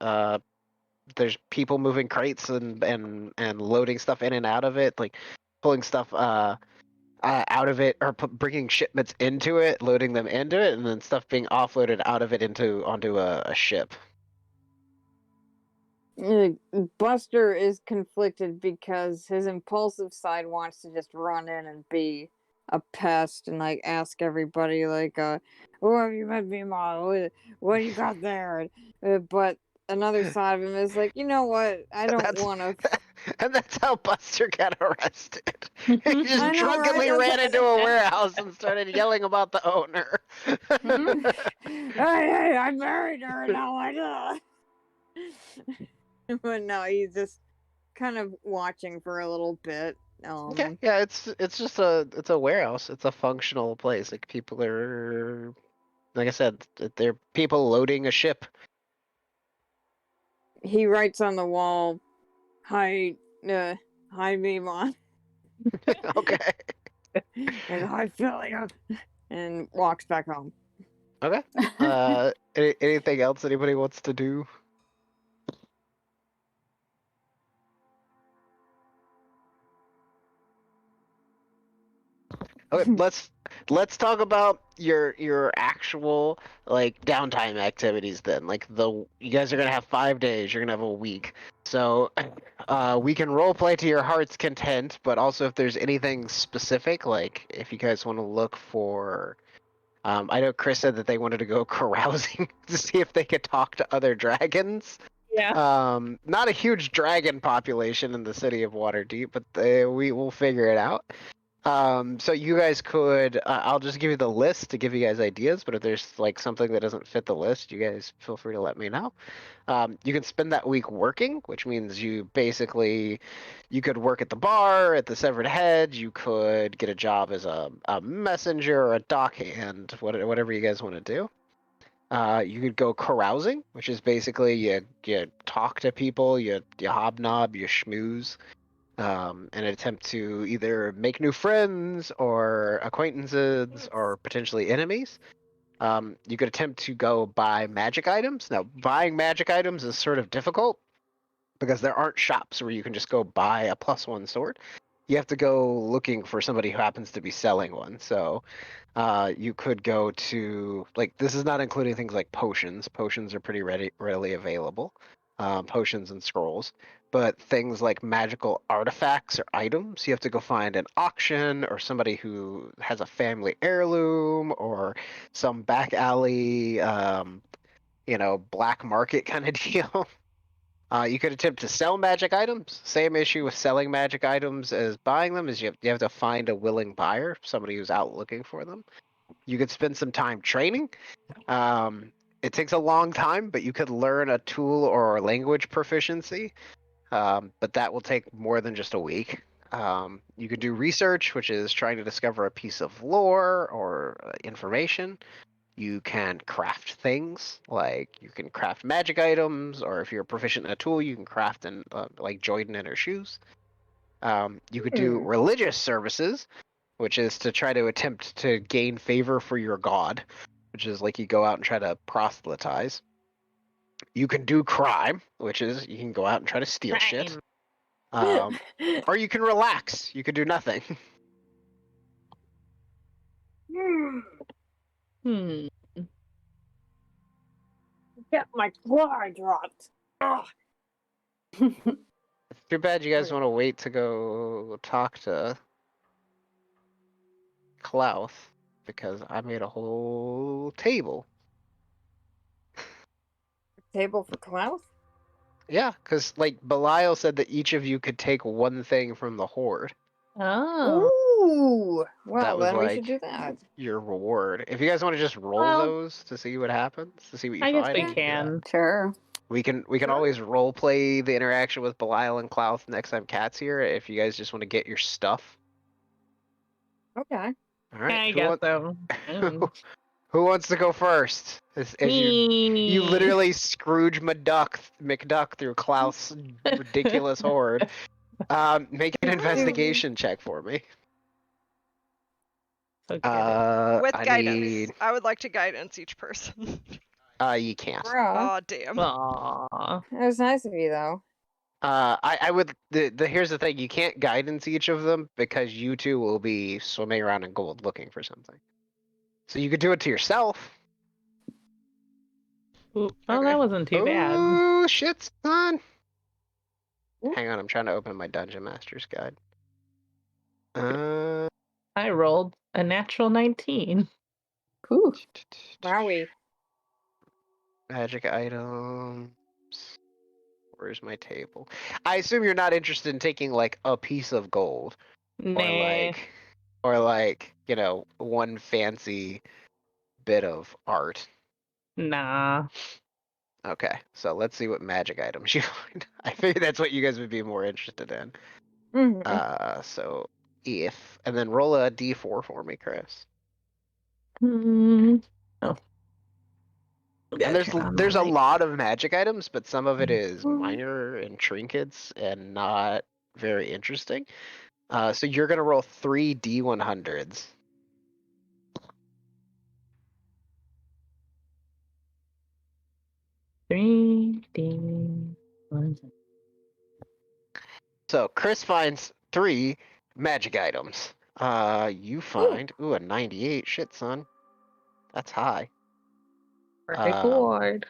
There's people moving crates and loading stuff in and out of it, like pulling stuff out of it or bringing shipments into it, loading them into it, and then stuff being offloaded out of it onto a ship. Buster is conflicted because his impulsive side wants to just run in and be a pest and like ask everybody like, "Oh, have you met me, Mom? What do you got there?" But another side of him is like, you know what? I don't That's want to. and that's how Buster got arrested. He I just know, drunkenly right? ran into a warehouse and started yelling about the owner. Hey, I married her now. I know. But no, he's just kind of watching for a little bit. Okay, yeah, it's just a warehouse. It's a functional place. Like people are, like I said, they're people loading a ship. He writes on the wall, "Hi, hi, Mimon," Okay. and "Hi, Philia," and walks back home. Okay. Anything else anybody wants to do? Okay, let's talk about your actual like downtime activities then. Like you guys are gonna have 5 days. You're gonna have a week. So, we can role play to your heart's content. But also, if there's anything specific, like if you guys want to look for, I know Chris said that they wanted to go carousing to see if they could talk to other dragons. Yeah. Not a huge dragon population in the city of Waterdeep, but we will figure it out. So you guys could, I'll just give you the list to give you guys ideas, but if there's like something that doesn't fit the list, you guys feel free to let me know. You can spend that week working, which means you could work at the bar, at the Severed Head, you could get a job as a messenger or a dockhand, whatever you guys want to do. You could go carousing, which is basically you talk to people, you hobnob, you schmooze, and attempt to either make new friends or acquaintances or potentially enemies. You could attempt to go buy magic items. Now, buying magic items is sort of difficult because there aren't shops where you can just go buy a +1 sword. You have to go looking for somebody who happens to be selling one. So, you could go to like this is not including things like potions. Potions are pretty readily available. Potions and scrolls. But things like magical artifacts or items, you have to go find an auction or somebody who has a family heirloom or some back alley, black market kind of deal. You could attempt to sell magic items. Same issue with selling magic items as buying them is you have to find a willing buyer, somebody who's out looking for them. You could spend some time training. It takes a long time, but you could learn a tool or a language proficiency. But that will take more than just a week. You could do research, which is trying to discover a piece of lore or information. You can craft things, like you can craft magic items, or if you're proficient in a tool, you can craft like Jordan in her shoes. You could do religious services, which is to try to attempt to gain favor for your god, which is like you go out and try to proselytize. You can do crime, which is you can go out and try to steal shit. Or you can relax. You can do nothing. Hmm. Get my fly dropped. Ugh. It's too bad you guys Okay. want to wait to go talk to Klaus, because I made a whole table. Table for Klaus? Yeah, because like Belial said that each of you could take one thing from the horde. Oh. Ooh! Well, That was then we should like do that. your reward. If you guys want to just roll Well, those to see what happens, to see what you I guess find, we we can do that. can. Sure. We can Sure. always role play the interaction with Belial and Klaus next time Cat's here. If you guys just want to get your stuff. Okay. All right. I guess so. Who wants to go first? As you literally Scrooge McDuck through Klaus' ridiculous horde. Make an investigation check for me. Okay. With I guidance. need. I would like to guidance each person. You can't. Bruh. Aw, damn. Aw. That was nice of you, though. I would. Here's the thing: you can't guidance each of them because you two will be swimming around in gold looking for something. So you could do it to yourself. Ooh, well, Okay. that wasn't too bad. Oh shit, son! Ooh. Hang on, I'm trying to open my Dungeon Master's Guide. I rolled a natural 19. Ooh. Wowie. Magic items. Where's my table? I assume you're not interested in taking like a piece of gold Nah. or like, one fancy bit of art. Nah. Okay, so let's see what magic items you find. I figured that's what you guys would be more interested in. So and then roll a d4 for me, Chris. Oh. And there's a lot of magic items, but some of it is minor and trinkets and not very interesting. So you're gonna roll 3 d100s. Three, D, 1. So Chris finds 3 magic items. You find a 98. Shit, son, that's high. Perfect Um, ward.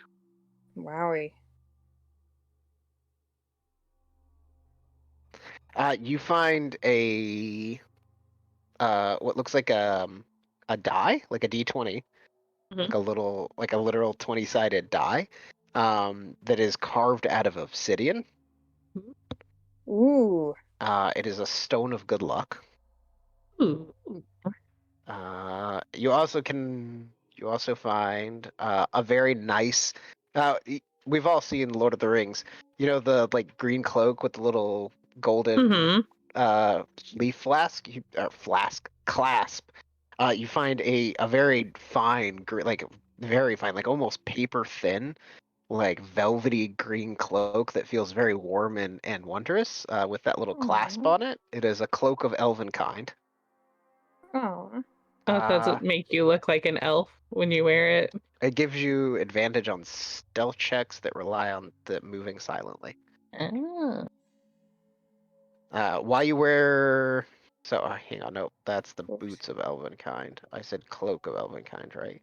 Wowie. You find what looks like a die, like a D20, Mhm. like a literal 20-sided die, that is carved out of obsidian. Ooh. It is a stone of good luck. Ooh. You also find a very nice. We've all seen Lord of the Rings. You know the like green cloak with the little golden Mm-hmm. leaf flask, flask clasp. You find a very fine, like very fine, like almost paper thin, like velvety green cloak that feels very warm and wondrous. With that little clasp Aw. on it, it is a cloak of elven kind. Aw. Oh, does Uh, it make you look like an elf when you wear it? It gives you advantage on stealth checks that rely on the moving silently. Oh. While you wear, hang on, no, that's the boots of Elvenkind. I said cloak of Elvenkind, right?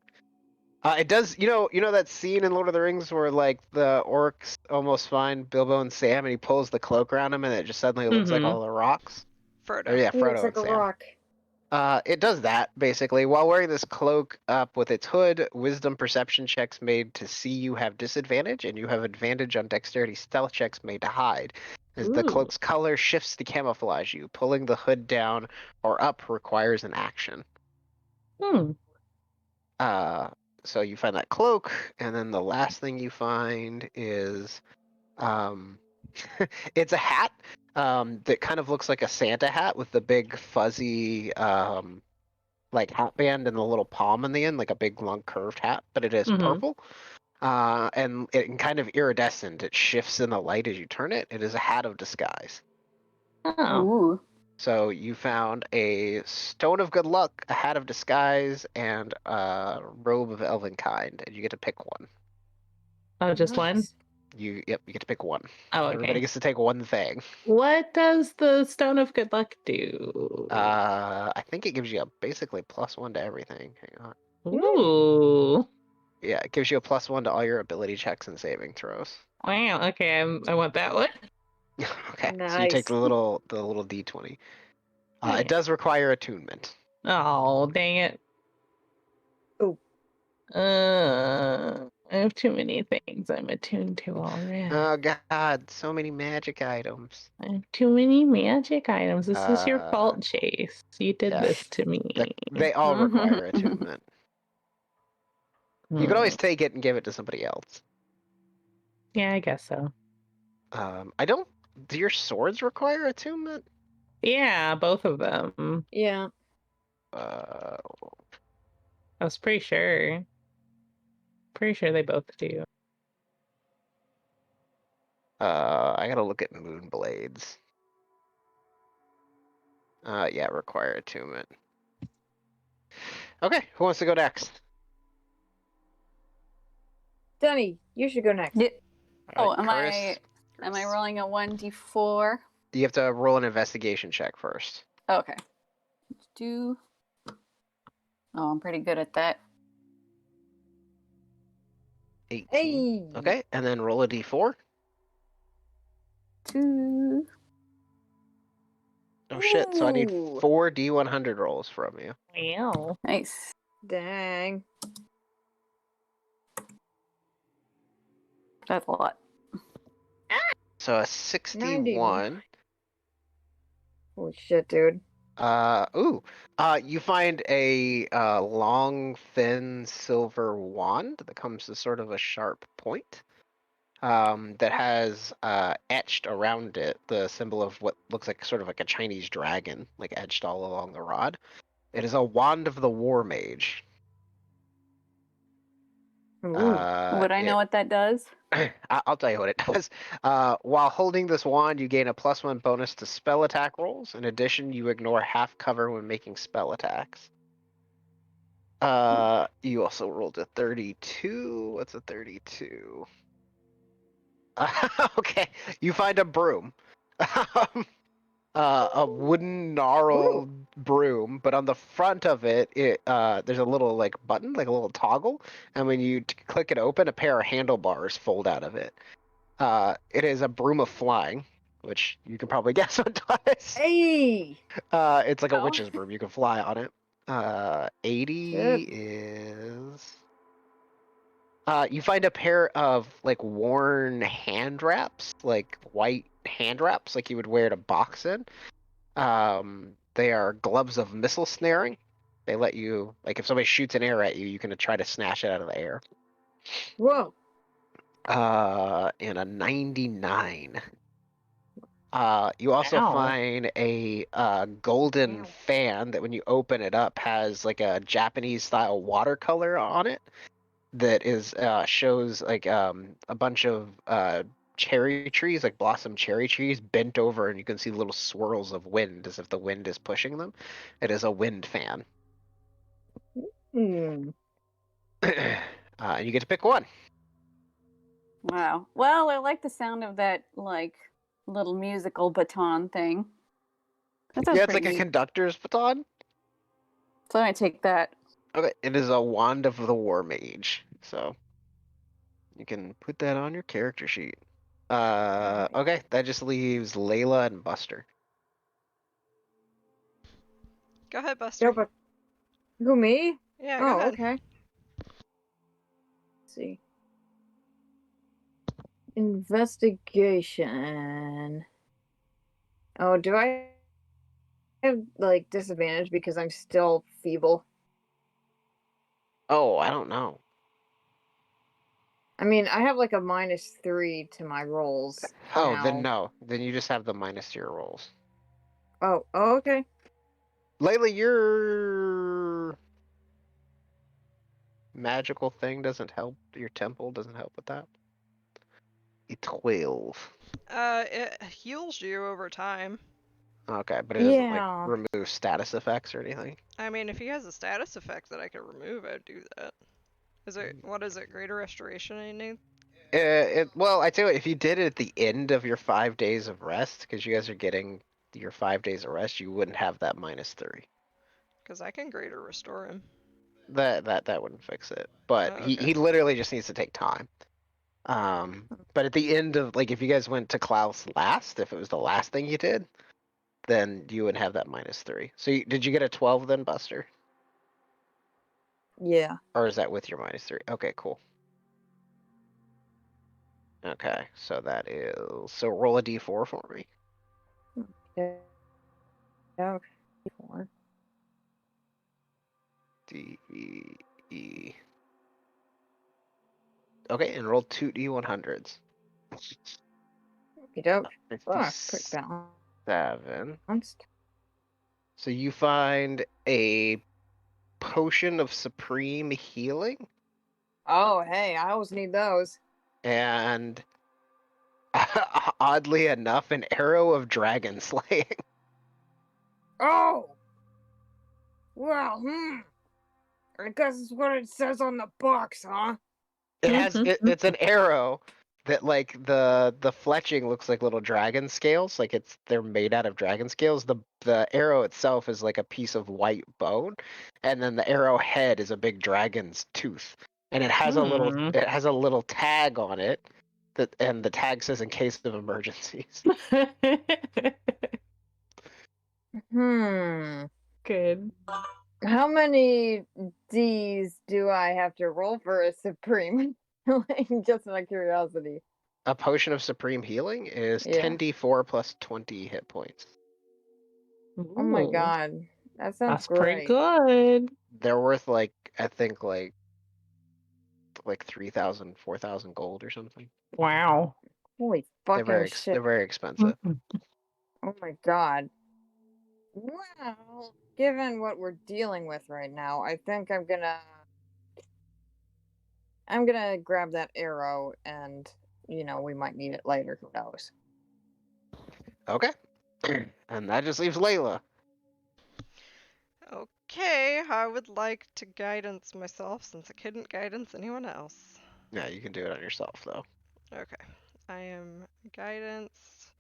It does, you know that scene in Lord of the Rings where like the orcs almost find Bilbo and Sam, and he pulls the cloak around him, and it just suddenly looks like Mm-hmm. all the rocks. Or Frodo. yeah, He looks Frodo like and a Sam. rock. It does that basically. While wearing this cloak up with its hood, wisdom perception checks made to see you have disadvantage, and you have advantage on dexterity stealth checks made to hide. As the Ooh. cloak's color shifts to camouflage you, pulling the hood down or up requires an action. Hmm. Uh, so you find that cloak, and then the last thing you find is, um, it's a hat, that kind of looks like a Santa hat with the big fuzzy, like hat band and the little palm in the end, like a big long curved hat, but it is Mm-hmm. purple. And it kind of iridescent. It shifts in the light as you turn it. It is a hat of disguise. Oh. Ooh. So you found a stone of good luck, a hat of disguise, and a robe of elven kind, and you get to pick one. Oh, just one? Nice. You get to pick one. Oh, okay. Everybody gets to take one thing. What does the Stone of Good Luck do? I think it gives you a basically +1 to everything. Hang on. Ooh. Yeah, it gives you a +1 to all your ability checks and saving throws. Wow. Okay, I want that one. Okay, so you take Nice. the little D20. Yeah. It does require attunement. Oh, dang it. Oh. I have too many things I'm attuned to already. Oh god, so many magic items. I have too many magic items. This is your Uh, fault, Chase. You did yes. this to me. They all require attunement. You can always Hmm. take it and give it to somebody else. Yeah, I guess so. I don't. Do your swords require attunement? Yeah, both of them. Yeah. Uh, I was pretty sure. Pretty sure they both do. I gotta look at moon blades. Yeah, require attunement. Okay, who wants to go next? Denny, you should go next. Yeah. Oh, Curtis, am I rolling a 1d4? You have to roll an investigation check first. Okay. Oh, I'm pretty good at that. 18. Hey. Okay, and then roll a d4. 2. Oh shit, so I need Ooh. 4 D100 rolls from you. Wow. Nice. Dang. That's a lot. So a 61. Holy shit, dude. You find a long, thin silver wand that comes to sort of a sharp point. That has etched around it the symbol of what looks like sort of like a Chinese dragon, like etched all along the rod. It is a wand of the war mage. Ooh. Would I know what that does? I'll tell you what it does. While holding this wand, you gain a +1 bonus to spell attack rolls. In addition, you ignore half cover when making spell attacks. You also rolled a 32. What's a 32? Okay, you find a broom. a wooden gnarled broom, but on the front of it, there's a little like button, like a little toggle, and when you click it open, a pair of handlebars fold out of it. It is a broom of flying, which you can probably guess what does. Hey! It's like a Oh. witch's broom. You can fly on it. 80 Good. is. You find a pair of like worn hand wraps, like white hand wraps, like you would wear to box in. They are gloves of missile snaring. They let you, like, if somebody shoots an arrow at you, you can try to snatch it out of the air. Whoa. And a 99. You also Ow. find a golden Ow. fan that when you open it up has like a Japanese style watercolor on it that is shows like a bunch of cherry trees, like blossom cherry trees, bent over, and you can see little swirls of wind as if the wind is pushing them. It is a wind fan. Hmm. And you get to pick one. Wow. Well, I like the sound of that like little musical baton thing. That sounds Yeah, it's pretty like a neat. conductor's baton. So I take that. Okay, it is a wand of the war mage, so you can put that on your character sheet. Okay, that just leaves Layla and Buster. Go ahead, Buster. Yeah, but who, me? Yeah, go Oh, ahead. okay. Let's see. Investigation. Oh, do I have like disadvantage because I'm still feeble? Oh, I don't know. I mean, I have like a -3 to my rolls Oh, now. then no. Then you just have the minus to your rolls. Oh, okay. Layla, your magical thing doesn't help. Your temple doesn't help with that. A 12. It heals you over time. Okay, but it doesn't like Yeah. remove status effects or anything. I mean, if he has a status effect that I could remove, I'd do that. What is it, greater restoration I need? Well, I tell you what, if you did it at the end of your 5 days of rest, because you guys are getting your 5 days of rest, you wouldn't have that -3. Because I can greater restore him. That wouldn't fix it. But Oh, he okay. literally just needs to take time. But at the end of like if you guys went to Klaus last, if it was the last thing you did, then you would have that -3. So did you get a 12 then, Buster? Yeah. Or is that with your -3? Okay, cool. Okay, so that is so roll a d4 for me. Yeah. Okay. 4. D-E. Okay, and roll 2d100s. Okey doke. Ah, 57. pretty balanced. So you find a potion of supreme healing Oh, hey, I always need those. and oddly enough, an arrow of dragon slaying. Oh! Well, I guess it's what it says on the box, huh? It has it's an arrow that like the fletching looks like little dragon scales, like they're made out of dragon scales. The arrow itself is like a piece of white bone, and then the arrow head is a big dragon's tooth. And it has a little tag on it and the tag says in case of emergencies. Good. How many D's do I have to roll for a supreme? Like, just out of curiosity. A potion of supreme healing is Yeah. 10d4 plus 20 hit points. Oh my Ooh, god. That sounds that's pretty great. good. They're worth like I think like 3,000, 4,000 gold or something. Wow. Holy They're fucking very shit. they're very expensive. Oh my god. Well, given what we're dealing with right now, I think I'm gonna grab that arrow and we might need it later, who knows. Okay. And that just leaves Layla. Okay, I would like to guidance myself since I couldn't guidance anyone else. Yeah, you can do it on yourself though. Okay, I am guidance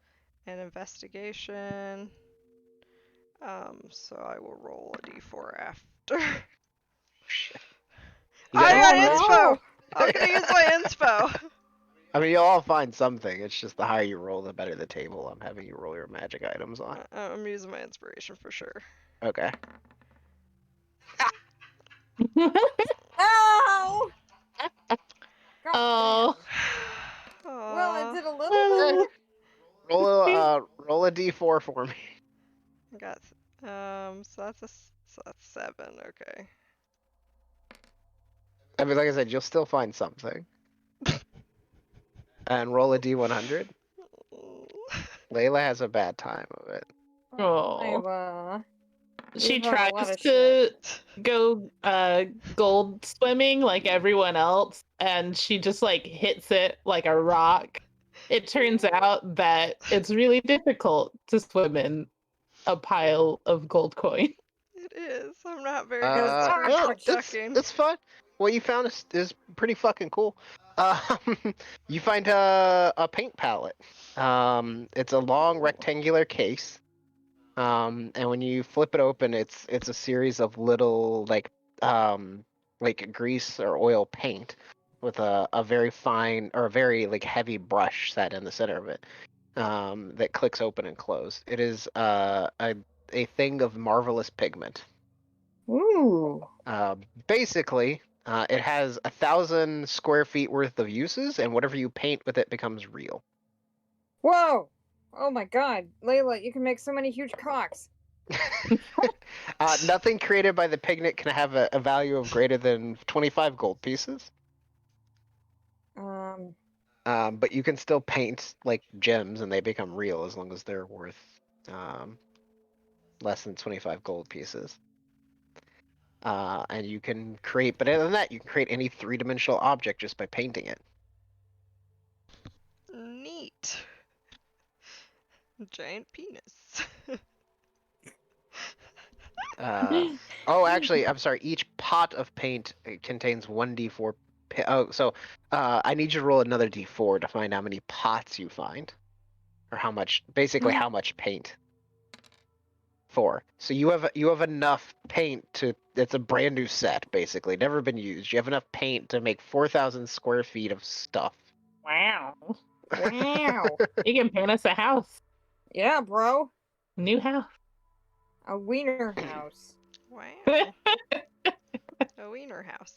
and investigation. So I will roll a d4 after. Shit. I got Oh, inspo! I'm gonna use my inspo! I mean, you'll all find something. It's just the higher you roll, the better the table I'm having you roll your magic items on. I'm using my inspiration for sure. Okay. No! God Oh. damn. Well, I Aw. did a little better. Roll a d4 for me. I got so that's 7, okay. I mean, like I said, you'll still find something. And roll a d100. Layla has a bad time of it. Oh. She You've done a lot tries of to go gold swimming like everyone else, and she just like hits it like a rock. It turns out that it's really difficult to swim in a pile of gold coin. It is. I'm not very good at screen Well, ducking. it's fun. What you found is pretty fucking cool. You find a paint palette. It's a long rectangular case. And when you flip it open, it's a series of little like grease or oil paint with a very fine or a very like heavy brush set in the center of it. That clicks open and close. It is a thing of marvelous pigment. Ooh. Basically, it has 1,000 square feet worth of uses, and whatever you paint with it becomes real. Whoa! Oh my god, Layla, you can make so many huge cocks. Nothing created by the pigment can have a value of greater than 25 gold pieces. But you can still paint like gems, and they become real as long as they're worth less than 25 gold pieces. And you can create, but other than that, you can create any three-dimensional object just by painting it. Neat. Giant penis. Oh, actually, I'm sorry. Each pot of paint contains 1d4. I need you to roll another d4 to find how many pots you find, or how much paint. 4. So you have enough paint to. It's a brand new set, basically, never been used. You have enough paint to make 4,000 square feet of stuff. Wow. Wow. You can paint us a house. Yeah, bro. New house. A wiener house. Wow. A wiener house.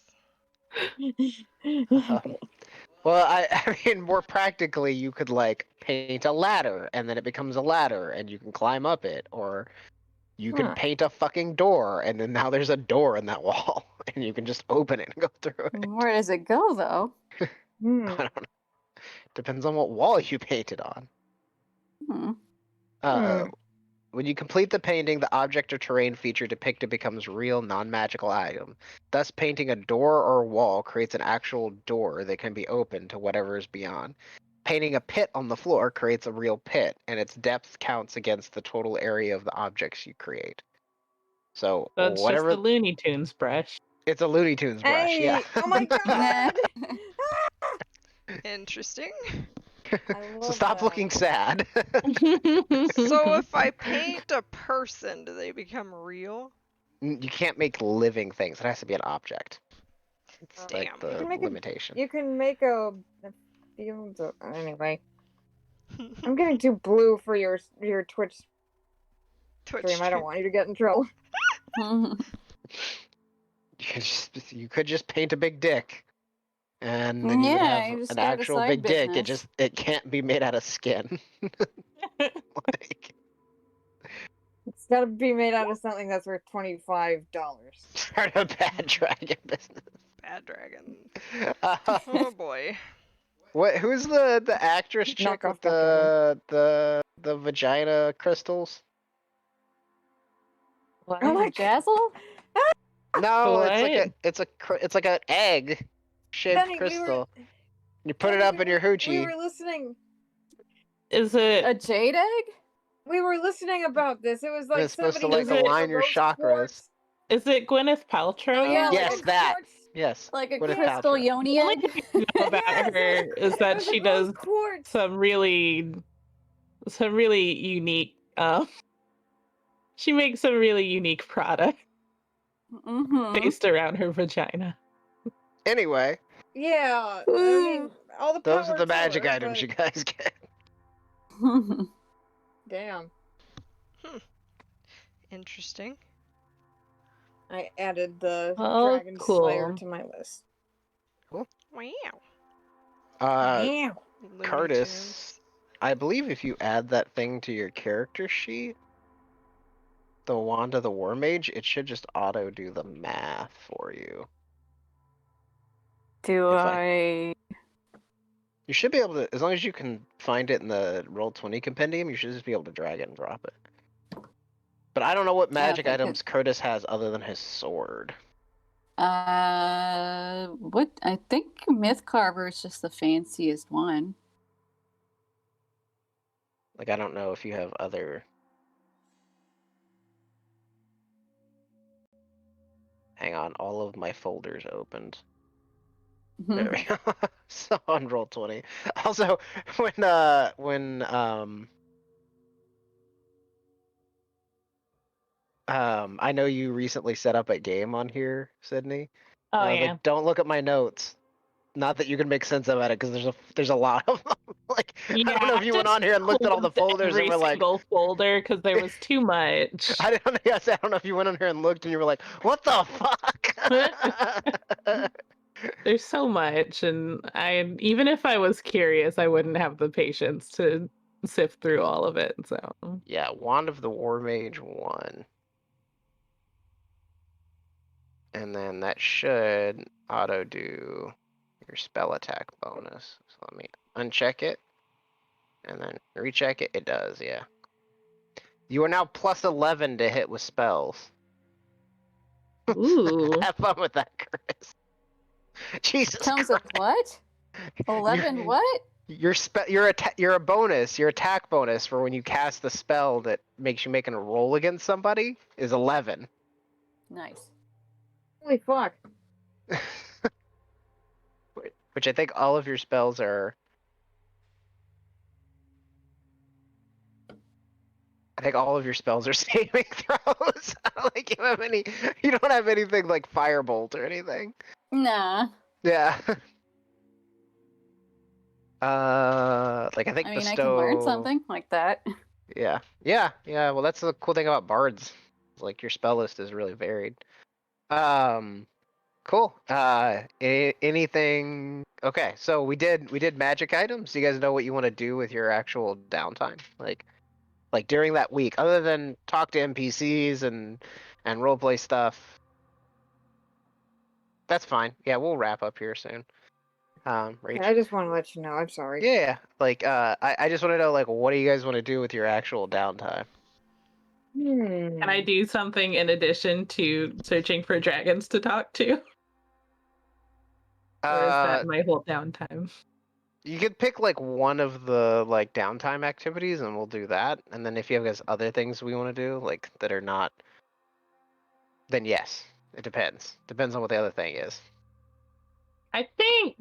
Well, I mean, more practically, you could like paint a ladder, and then it becomes a ladder, and you can climb up it, or you can Huh. paint a fucking door, and then now there's a door in that wall, and you can just open it and go through it. Where does it go, though? I don't know. Depends on what wall you paint it on. Hmm. When you complete the painting, the object or terrain feature depicted becomes real, non-magical item. Thus, painting a door or wall creates an actual door that can be opened to whatever is beyond. Painting a pit on the floor creates a real pit, and its depth counts against the total area of the objects you create. So That's just the Looney Tunes brush. It's a Looney Tunes brush, Hey! yeah. Oh my god! Interesting. So stop looking sad. So if I paint a person, do they become real? You can't make living things. It has to be an object. It's Damn. like the limitation. You can make a field. Anyway, I'm getting too blue for your Twitch stream. I don't want you to get in trouble. You could just paint a big dick, and then you would have an actual big dick. It can't be made out of skin. Like, It's got to be made out of something that's worth $25. start a bad dragon business. Bad dragon. Oh boy. Who's the actress chick with the vagina crystals? What? Oh my Jazzle? No, What? it's like an egg shaped Benny, crystal. You put it up in your hoochie. We were listening. Is it A jade egg? We were listening about this. It was like It's supposed to somebody like align your chakras. Quartz. Is it Gwyneth Paltrow? Oh yeah, Yes, like a that. quartz. Yes. Like a Gwyneth crystal Paltrow. yoni The only egg? thing I know about Yes, her is that it was she a rose does quartz. some really unique She makes a really unique product Mm-hmm. based around her vagina. Anyway, Yeah, I mean, all the those are power the to magic her, items but you guys get. damn. Interesting. I added the Oh, Dragon Slayer cool. to my list. Wow. Yeah. Looney Curtis, I believe if you add that thing to your character sheet, the Wand of the War Mage, it should just auto do the math for you. Do If I? You should be able to, as long as you can find it in the Roll20 compendium, you should just be able to drag it and drop it. But I don't know what magic Okay, items Curtis has other than his sword. What? I think Myth Carver is just the fanciest one. Like, I don't know if you have other... Hang on, all of my folders opened. There we go. So on Roll20. Also, I know you recently set up a game on here, Sydney. Oh I was yeah. like, don't look at my notes. Not that you can make sense of it, because there's a lot of them. Like, I don't know if you went on here and looked at all the closed folders and every were like, single folder because there was too much. I don't know if you went on here and looked and you were like, what the fuck? There's so much, and even if I was curious, I wouldn't have the patience to sift through all of it. So Yeah, Wand of the War Mage 1. And then that should auto do your spell attack bonus. So let me uncheck it. And then recheck it. It does, yeah. You are now plus 11 to hit with spells. ooh, Have fun with that, Chris. Jesus Comes Christ. with what? 11 what? Your bonus, your attack bonus for when you cast the spell that makes you making a roll against somebody is 11. Nice. Holy fuck. Which I think all of your spells are. I think all of your spells are saving throws. I don't think you have any. You don't have anything like Firebolt or anything. Nah. Yeah. Like I think I mean, I bestow. can learn something like that. Yeah. Well, that's the cool thing about bards. Like your spell list is really varied. Cool. Anything? Okay, so we did magic items. You guys know what you want to do with your actual downtime, like during that week, other than talk to NPCs and roleplay stuff. That's fine. Yeah, we'll wrap up here soon. Rach. I just want to let you know. I'm sorry. Yeah. Like, I just want to know, like, what do you guys want to do with your actual downtime? can I do something in addition to searching for dragons to talk to? Or is that my whole downtime? You could pick like one of the like downtime activities, and we'll do that. And then if you have guys other things we want to do, like that are not, then yes, it depends. Depends on what the other thing is. I think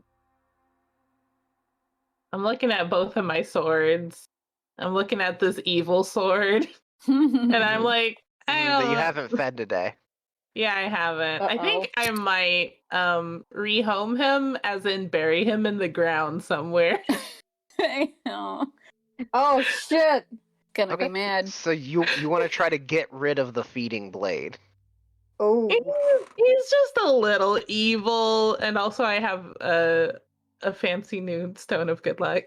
I'm looking at both of my swords. I'm looking at this evil sword, and I'm like, I That you don't. haven't fed today. Yeah, I haven't. I think I might rehome him, as in bury him in the ground somewhere. I know. Oh shit! Gonna Okay. be mad. So you want to try to get rid of the feeding blade. Oh. He's just a little evil, and also I have a fancy new stone of good luck.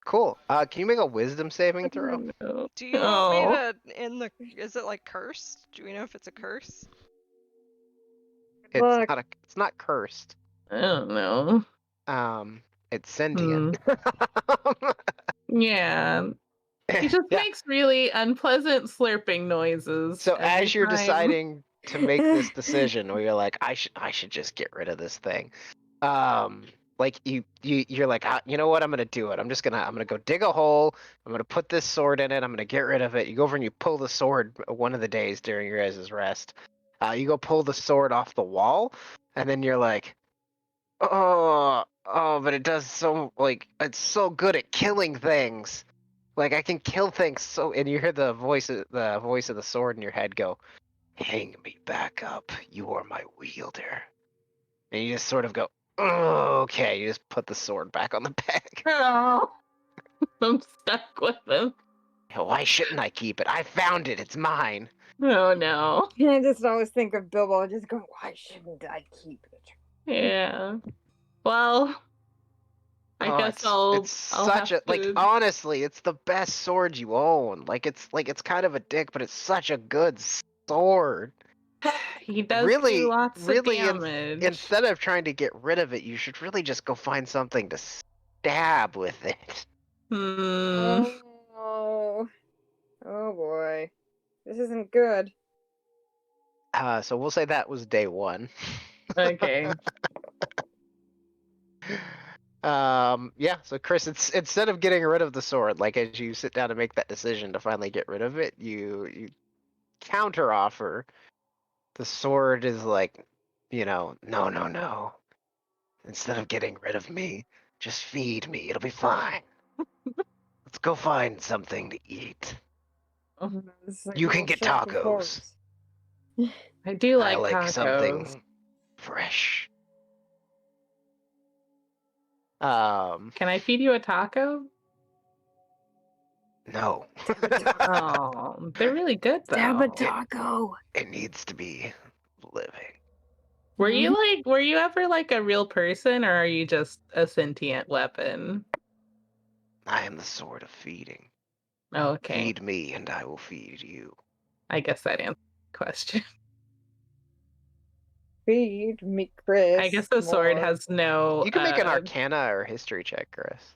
Cool. Can you make a wisdom saving throw? Do you want me to is it like cursed? Do we know if it's a curse? Look. It's not cursed. I don't know. It's sentient. Yeah. He just makes really unpleasant slurping noises. So every as you're time. deciding to make this decision, where you're like, I should just get rid of this thing. Like you're like, you know what? I'm gonna do it. I'm gonna go dig a hole. I'm gonna put this sword in it. I'm gonna get rid of it. You go over and you pull the sword one of the days during your guys' rest. You go pull the sword off the wall, and then you're like, oh, but it does so, like, it's so good at killing things. Like I can kill things so, and you hear the voice of the sword in your head go, "Hang me back up. You are my wielder." And you just sort of go, "Oh, okay." You just put the sword back on the peg. Oh, I'm stuck with him. Why shouldn't I keep it? I found it. It's mine. Oh no. I just always think of Bilbo just going, "Why shouldn't I keep it?" Yeah. Well, I Oh, guess it's I'll such have a like to. honestly, it's the best sword you own. Like it's kind of a dick, but it's such a good sword. He does do Really, lots of really, damage. instead of trying to get rid of it, you should really just go find something to stab with it. Hmm. Oh, oh boy, this isn't good. So we'll say that was day one. Okay. Yeah. So Chris, it's instead of getting rid of the sword, like as you sit down to make that decision to finally get rid of it, you counter offer. The sword is like, no, no, no. Instead of getting rid of me, just feed me. It'll be fine. Let's go find something to eat. This is like You a can little get show of tacos. force. I do I like like tacos. something fresh. Can I feed you a taco? No. Oh, they're really good Stab a though. taco. It needs to be living. Were you ever like a real person, or are you just a sentient weapon? I am the sword of feeding. Okay. Feed me and I will feed you. I guess that answers the question. Feed me, Chris. I guess the sword more. has no You can make an arcana or history check, Chris.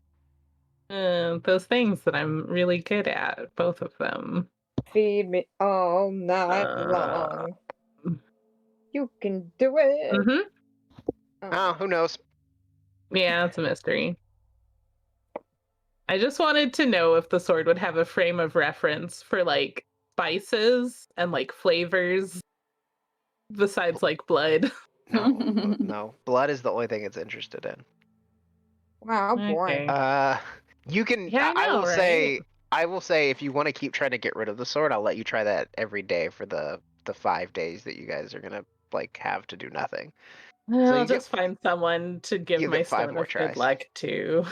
those things that I'm really good at, both of them. Feed me all night Uh, long. You can do it. Mm-hmm. Oh, who knows? Yeah, it's a mystery. I just wanted to know if the sword would have a frame of reference for like spices and like flavors besides like blood. No. Blood is the only thing it's interested in. Wow, boy. Okay. You can. Yeah, I know, right? I will say, if you want to keep trying to get rid of the sword, I'll let you try that every day for the 5 days that you guys are gonna like have to do nothing. I'll you get just find someone to give you'll my get 5 stone more of good tries. luck to.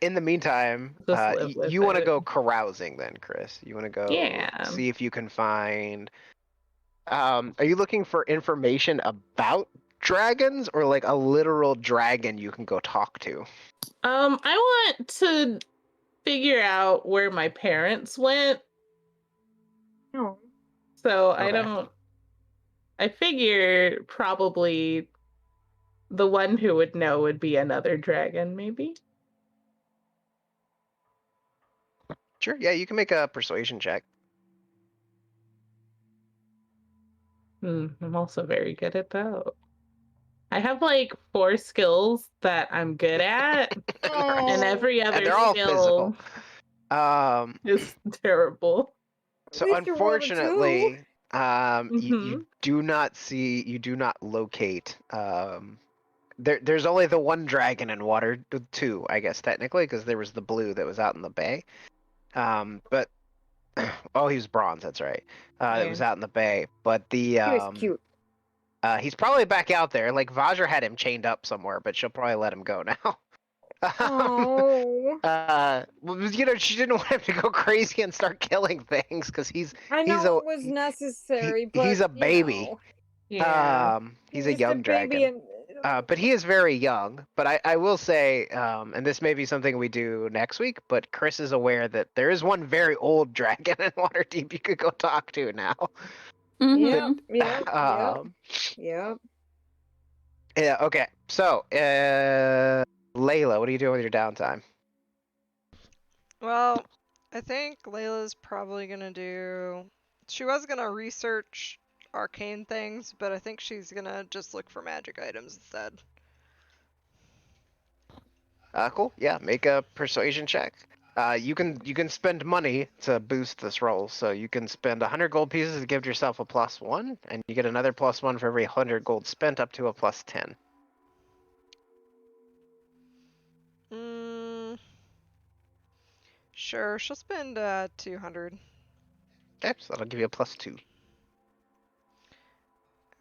In the meantime, Just live with you want to it. go carousing then, Chris. You want to go Yeah. see if you can find. Are you looking for information about dragons or like a literal dragon you can go talk to? I want to figure out where my parents went. No. So Okay. I figure probably the one who would know would be another dragon, maybe. Sure. Yeah, you can make a persuasion check. I'm also very good at that. I have like 4 skills that I'm good at, and every And other they're all physical. skill is terrible. So least you rolled a 2. unfortunately, you Mhm. do not locate. There's only the one dragon in water, two, I guess technically, because there was the blue that was out in the bay. But oh, he was bronze. That's right. That was Yeah. out in the bay. But the He was cute. he's probably back out there. Like Vajra had him chained up somewhere, but she'll probably let him go now. Oh. Well, she didn't want him to go crazy and start killing things because he's I he's know a it was necessary, but he's a baby. Yeah. He's a just a young baby dragon. But he is very young. But I will say, and this may be something we do next week, but Chris is aware that there is one very old dragon in Waterdeep you could go talk to now. Yep, Mhm. yep, yep, Um, yep. yeah, okay. So, Layla, what are you doing with your downtime? Well, I think Layla's probably gonna do. She was gonna research arcane things, but I think she's gonna just look for magic items instead. Cool. Yeah, make a persuasion check. You can spend money to boost this roll, so you can spend 100 gold pieces to give yourself a +1, and you get another +1 for every 100 gold spent, up to a +10. Mm, Sure, she'll spend 200. Okay, so that'll give you a +2.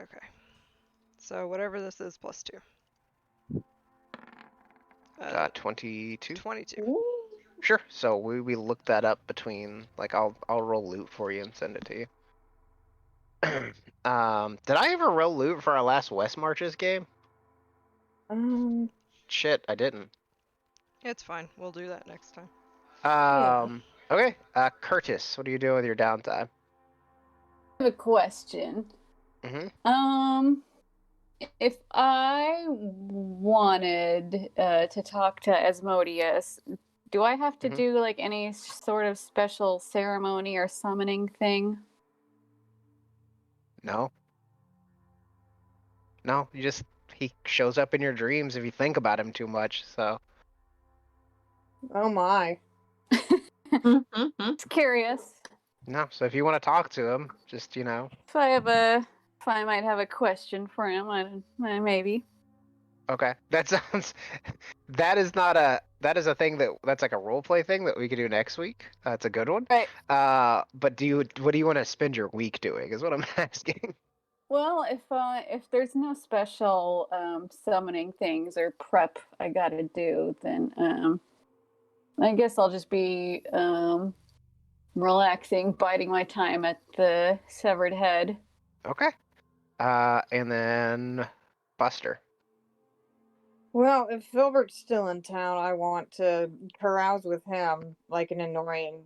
Okay. So whatever this is, +2. 22. 22. Sure. So we look that up between, like, I'll roll loot for you and send it to you. Did I ever roll loot for our last West Marches game? Shit, I didn't. It's fine. We'll do that next time. Okay. Curtis, what are you doing with your downtime? I have a question. Mm-hmm. If I wanted to talk to Asmodeus, do I have to Mhm. do like any sort of special ceremony or summoning thing? No. No, he shows up in your dreams if you think about him too much, so. Oh my. Just curious. No, so if you want to talk to him, just, If I might have a question for him, maybe. Okay. That sounds, that is a thing that's like a role play thing that we could do next week. It's a good one. Right. But what do you want to spend your week doing is what I'm asking. Well, if there's no special summoning things or prep I gotta do, then I guess I'll just be relaxing, biding my time at the severed head. Okay. And then Buster. Well, if Filbert's still in town, I want to carouse with him like an annoying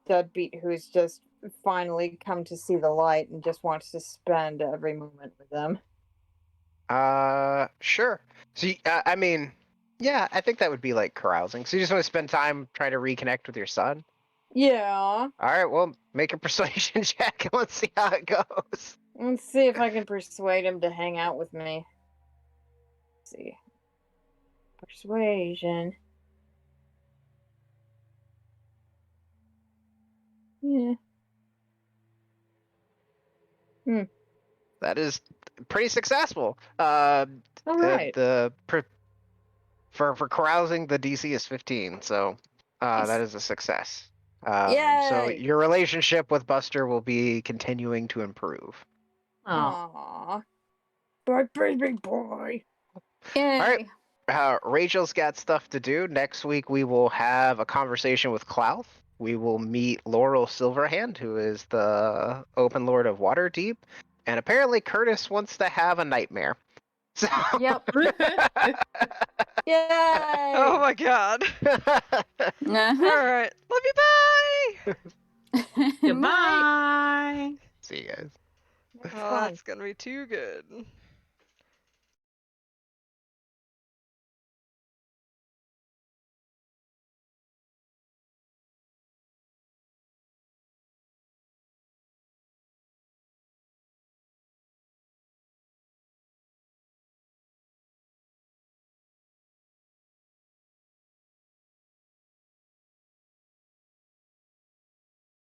deadbeat who's just finally come to see the light and just wants to spend every moment with them. Sure. So, I mean, yeah, I think that would be like carousing. So you just want to spend time trying to reconnect with your son? Yeah. All right, well, make a persuasion check and let's see how it goes. Let's see if I can persuade him to hang out with me. Let's see. Persuasion. Yeah. That is pretty successful. All right. For carousing, the DC is 15, so Nice. that is a success. So Yay. your relationship with Buster will be continuing to improve. Aww. My baby boy. Yay. All right. Rachel's got stuff to do. Next week we will have a conversation with Clouth. We will meet Laurel Silverhand, who is the Open Lord of Waterdeep, and apparently Curtis wants to have a nightmare. So. Yep. Yay. Oh my god. Alright. Love you, bye! Goodbye. See you guys. That's Oh, fun. that's gonna be too good.